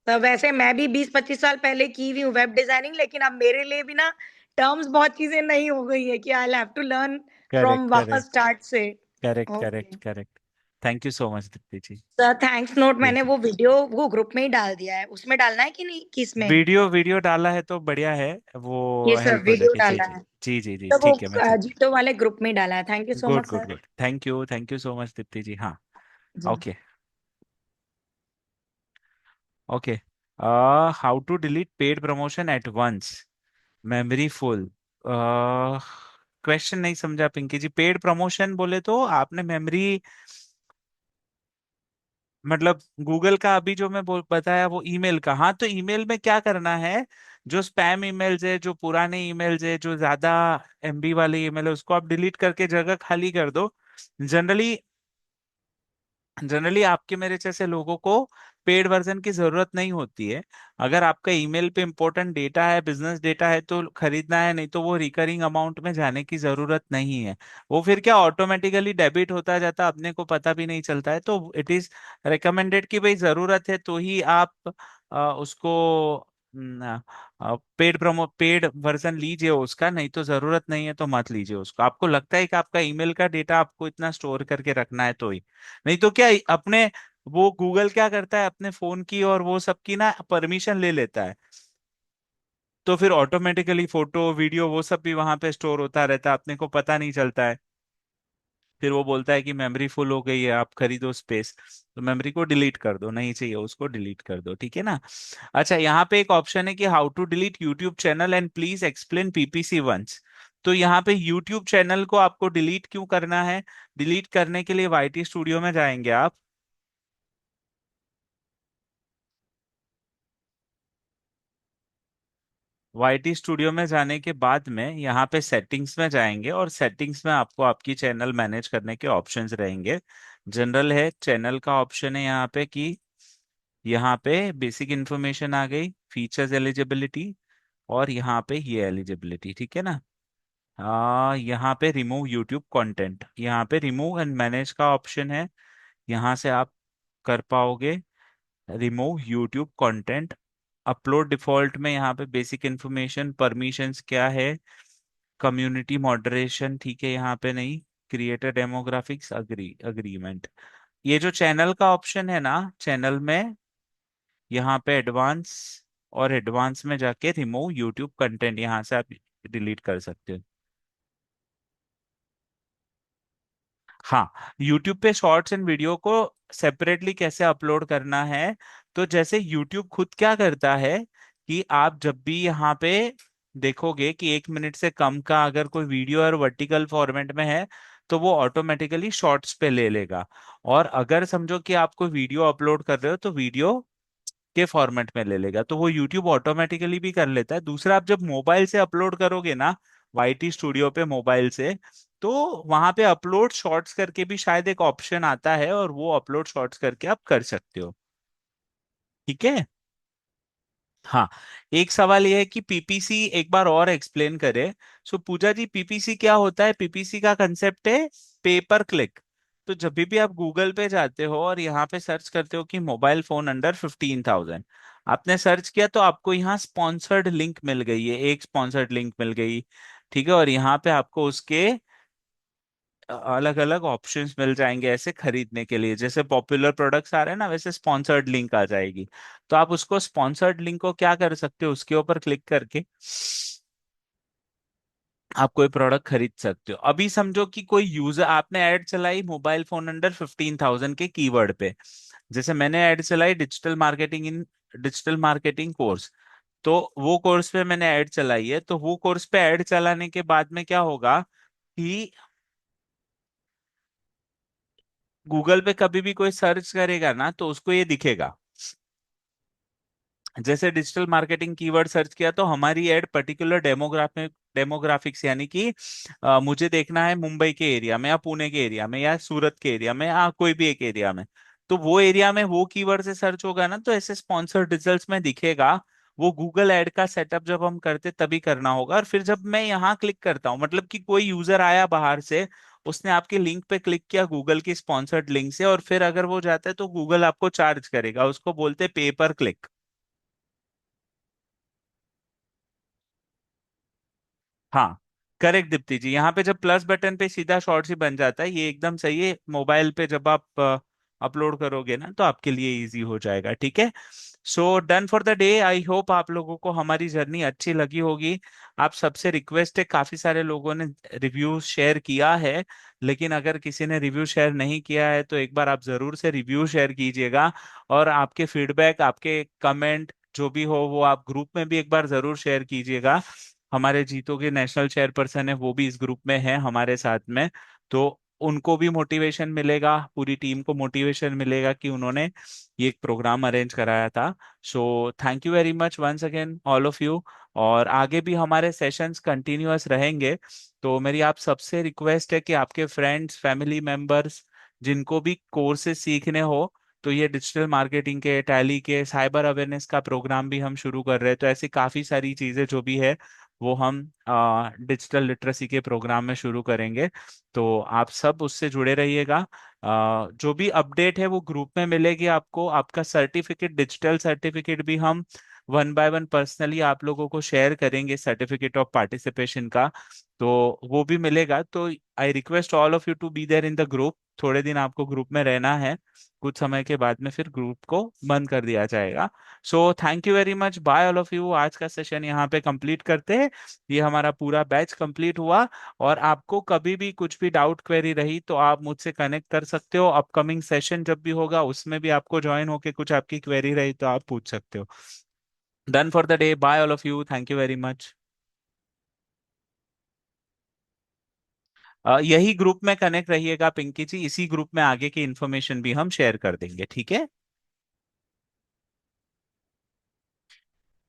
तो वैसे मैं भी 20 25 साल पहले की हुई हूँ वेब डिजाइनिंग, लेकिन अब मेरे लिए भी ना टर्म्स बहुत चीजें नई हो गई है, कि I have to learn correct from वापस करेक्ट स्टार्ट से। Correct okay. Correct correct. Thank you so much Deepti ji. Sir thanks note, जी मैंने जी। वो वीडियो वो ग्रुप में ही डाल दिया है, उसमें डालना है कि नहीं, किसमें? वीडियो वीडियो डाला है तो बढ़िया है, वो ये सर हेल्प हो वीडियो जाएगी। जी डाला जी है। जी जी जी, तो वो ठीक है मैं चेक। जीतो वाले ग्रुप में ही डाला है। Thank you so good much good sir. Good, thank you so much Deepti ji. हाँ जी। Okay okay. How to delete paid promotion at once, memory full. Question नहीं समझा पिंकी जी। पेड प्रमोशन बोले तो आपने मेमोरी, मतलब गूगल का अभी जो मैं बताया वो ईमेल का। हाँ तो ईमेल में क्या करना है, जो स्पैम ईमेल्स है, जो पुराने ईमेल्स है, जो ज्यादा एमबी वाले ईमेल है, उसको आप डिलीट करके जगह खाली कर दो। जनरली जनरली आपके मेरे जैसे लोगों को पेड वर्जन की जरूरत नहीं होती है। अगर आपका ईमेल पे इंपॉर्टेंट डेटा है, बिजनेस डेटा है तो खरीदना है, नहीं तो वो रिकरिंग अमाउंट में जाने की जरूरत नहीं है। वो फिर क्या ऑटोमेटिकली डेबिट होता जाता है, अपने को पता भी नहीं चलता है। तो इट इज रिकमेंडेड कि भाई जरूरत है तो ही आप उसको पेड वर्जन लीजिए उसका, नहीं तो जरूरत नहीं है तो मत लीजिए उसको। आपको लगता है कि आपका ईमेल का डेटा आपको इतना स्टोर करके रखना है तो ही, नहीं तो क्या अपने, वो गूगल क्या करता है अपने फोन की और वो सब की ना परमिशन ले लेता है। तो फिर ऑटोमेटिकली फोटो वीडियो वो सब भी वहां पे स्टोर होता रहता है, अपने को पता नहीं चलता है। फिर वो बोलता है कि मेमोरी फुल हो गई है, आप खरीदो स्पेस। तो मेमोरी को डिलीट कर दो, नहीं चाहिए उसको डिलीट कर दो, ठीक है ना। अच्छा, यहाँ पे एक ऑप्शन है कि how to delete YouTube channel and please explain PPC once. तो यहाँ पे यूट्यूब चैनल को आपको डिलीट क्यों करना है? डिलीट करने के लिए वाईटी स्टूडियो में जाएंगे आप। वाईटी स्टूडियो में जाने के बाद में यहाँ पे सेटिंग्स में जाएंगे, और सेटिंग्स में आपको आपकी चैनल मैनेज करने के ऑप्शंस रहेंगे। जनरल है, चैनल का ऑप्शन है यहाँ पे कि यहाँ पे बेसिक इन्फॉर्मेशन आ गई, फीचर्स, एलिजिबिलिटी, और यहाँ पे ये एलिजिबिलिटी, ठीक है ना। यहाँ पे रिमूव यूट्यूब कंटेंट, यहाँ पे रिमूव एंड मैनेज का ऑप्शन है। यहाँ से आप कर पाओगे remove YouTube content. Upload default में यहाँ पे बेसिक इन्फॉर्मेशन, परमिशंस क्या है, कम्युनिटी मॉडरेशन, ठीक है यहाँ पे नहीं, क्रिएटर डेमोग्राफिक्स, अग्रीमेंट। ये जो चैनल का ऑप्शन है ना, चैनल में यहाँ पे एडवांस, और एडवांस में जाके रिमूव यूट्यूब कंटेंट, यहाँ से आप डिलीट कर सकते हो। हाँ, यूट्यूब पे शॉर्ट्स एंड वीडियो को सेपरेटली कैसे अपलोड करना है। तो जैसे यूट्यूब खुद क्या करता है कि आप जब भी यहाँ पे देखोगे कि 1 मिनट से कम का अगर कोई वीडियो और वर्टिकल फॉर्मेट में है, तो वो ऑटोमेटिकली शॉर्ट्स पे ले लेगा। और अगर समझो कि आप कोई वीडियो अपलोड कर रहे हो तो वीडियो के फॉर्मेट में ले लेगा, तो वो यूट्यूब ऑटोमेटिकली भी कर लेता है। दूसरा, आप जब मोबाइल से अपलोड करोगे ना, वाईटी स्टूडियो पे मोबाइल से, तो वहां पे अपलोड शॉर्ट्स करके भी शायद एक ऑप्शन आता है, और वो अपलोड शॉर्ट्स करके आप कर सकते हो, ठीक है। हाँ, एक सवाल ये है कि पीपीसी एक बार और एक्सप्लेन करे। सो पूजा जी, पीपीसी क्या होता है? पीपीसी का कंसेप्ट है पेपर क्लिक। तो जब भी आप गूगल पे जाते हो और यहाँ पे सर्च करते हो कि मोबाइल फोन अंडर 15,000, आपने सर्च किया तो आपको यहाँ स्पॉन्सर्ड लिंक मिल गई है, एक स्पॉन्सर्ड लिंक मिल गई, ठीक है। और यहाँ पे आपको उसके अलग अलग ऑप्शंस मिल जाएंगे ऐसे खरीदने के लिए, जैसे पॉपुलर प्रोडक्ट्स आ रहे हैं ना, वैसे स्पॉन्सर्ड लिंक आ जाएगी। तो आप उसको स्पॉन्सर्ड लिंक को क्या कर सकते हो, उसके ऊपर क्लिक करके आप कोई प्रोडक्ट खरीद सकते हो। अभी समझो कि कोई यूजर, आपने ऐड चलाई मोबाइल फोन अंडर 15,000 के कीवर्ड पे, जैसे मैंने ऐड चलाई डिजिटल मार्केटिंग कोर्स। तो वो कोर्स पे मैंने ऐड चलाई है, तो वो कोर्स पे ऐड चलाने के बाद में क्या होगा कि गूगल पे कभी भी कोई सर्च करेगा ना तो उसको ये दिखेगा। जैसे डिजिटल मार्केटिंग कीवर्ड सर्च किया तो हमारी एड पर्टिकुलर डेमोग्राफिक्स, यानी कि मुझे देखना है मुंबई के एरिया में, या पुणे के एरिया में, या सूरत के एरिया में, या कोई भी एक एरिया में। तो वो एरिया में वो कीवर्ड से सर्च होगा ना, तो ऐसे स्पॉन्सर्ड रिजल्ट्स में दिखेगा। वो गूगल ऐड का सेटअप जब हम करते तभी करना होगा। और फिर जब मैं यहाँ क्लिक करता हूँ, मतलब कि कोई यूजर आया बाहर से, उसने आपके लिंक पे क्लिक किया गूगल की स्पॉन्सर्ड लिंक से, और फिर अगर वो जाता है तो गूगल आपको चार्ज करेगा, उसको बोलते पे पर क्लिक। हाँ, करेक्ट दीप्ति जी, यहाँ पे जब प्लस बटन पे सीधा शॉर्ट्स ही बन जाता है, ये एकदम सही है। मोबाइल पे जब आप अपलोड करोगे ना तो आपके लिए इजी हो जाएगा, ठीक है। So done for the day. I hope आप लोगों को हमारी जर्नी अच्छी लगी होगी। आप सबसे रिक्वेस्ट है, काफी सारे लोगों ने रिव्यू शेयर किया है, लेकिन अगर किसी ने रिव्यू शेयर नहीं किया है तो एक बार आप जरूर से रिव्यू शेयर कीजिएगा। और आपके फीडबैक, आपके कमेंट जो भी हो वो आप ग्रुप में भी एक बार जरूर शेयर कीजिएगा। हमारे जीतो के नेशनल चेयरपर्सन है, वो भी इस ग्रुप में है हमारे साथ में। तो उनको भी मोटिवेशन मिलेगा, पूरी टीम को मोटिवेशन मिलेगा कि उन्होंने ये एक प्रोग्राम अरेंज कराया था। So thank you very much once again all of you. और आगे भी हमारे सेशंस कंटिन्यूअस रहेंगे। तो मेरी आप सबसे रिक्वेस्ट है कि आपके फ्रेंड्स, फैमिली मेंबर्स जिनको भी कोर्सेज सीखने हो, तो ये डिजिटल मार्केटिंग के, टैली के, साइबर अवेयरनेस का प्रोग्राम भी हम शुरू कर रहे हैं। तो ऐसी काफी सारी चीजें जो भी है वो हम डिजिटल लिटरेसी के प्रोग्राम में शुरू करेंगे। तो आप सब उससे जुड़े रहिएगा। जो भी अपडेट है वो ग्रुप में मिलेगी आपको। आपका सर्टिफिकेट, डिजिटल सर्टिफिकेट भी हम 1 बाय 1 पर्सनली आप लोगों को शेयर करेंगे, सर्टिफिकेट ऑफ पार्टिसिपेशन का। तो वो भी मिलेगा। तो I request all of you to be there in the group. थोड़े दिन आपको ग्रुप में रहना है, कुछ समय के बाद में फिर ग्रुप को बंद कर दिया जाएगा। So thank you very much, bye all of you. आज का सेशन यहाँ पे कंप्लीट करते हैं। ये हमारा पूरा बैच कंप्लीट हुआ। और आपको कभी भी कुछ भी डाउट क्वेरी रही तो आप मुझसे कनेक्ट कर सकते हो। अपकमिंग सेशन जब भी होगा उसमें भी आपको ज्वाइन होके कुछ आपकी क्वेरी रही तो आप पूछ सकते हो। Done for the day, bye all of you, thank you very much. यही ग्रुप में कनेक्ट रहिएगा पिंकी जी, इसी ग्रुप में आगे की इन्फॉर्मेशन भी हम शेयर कर देंगे, ठीक है।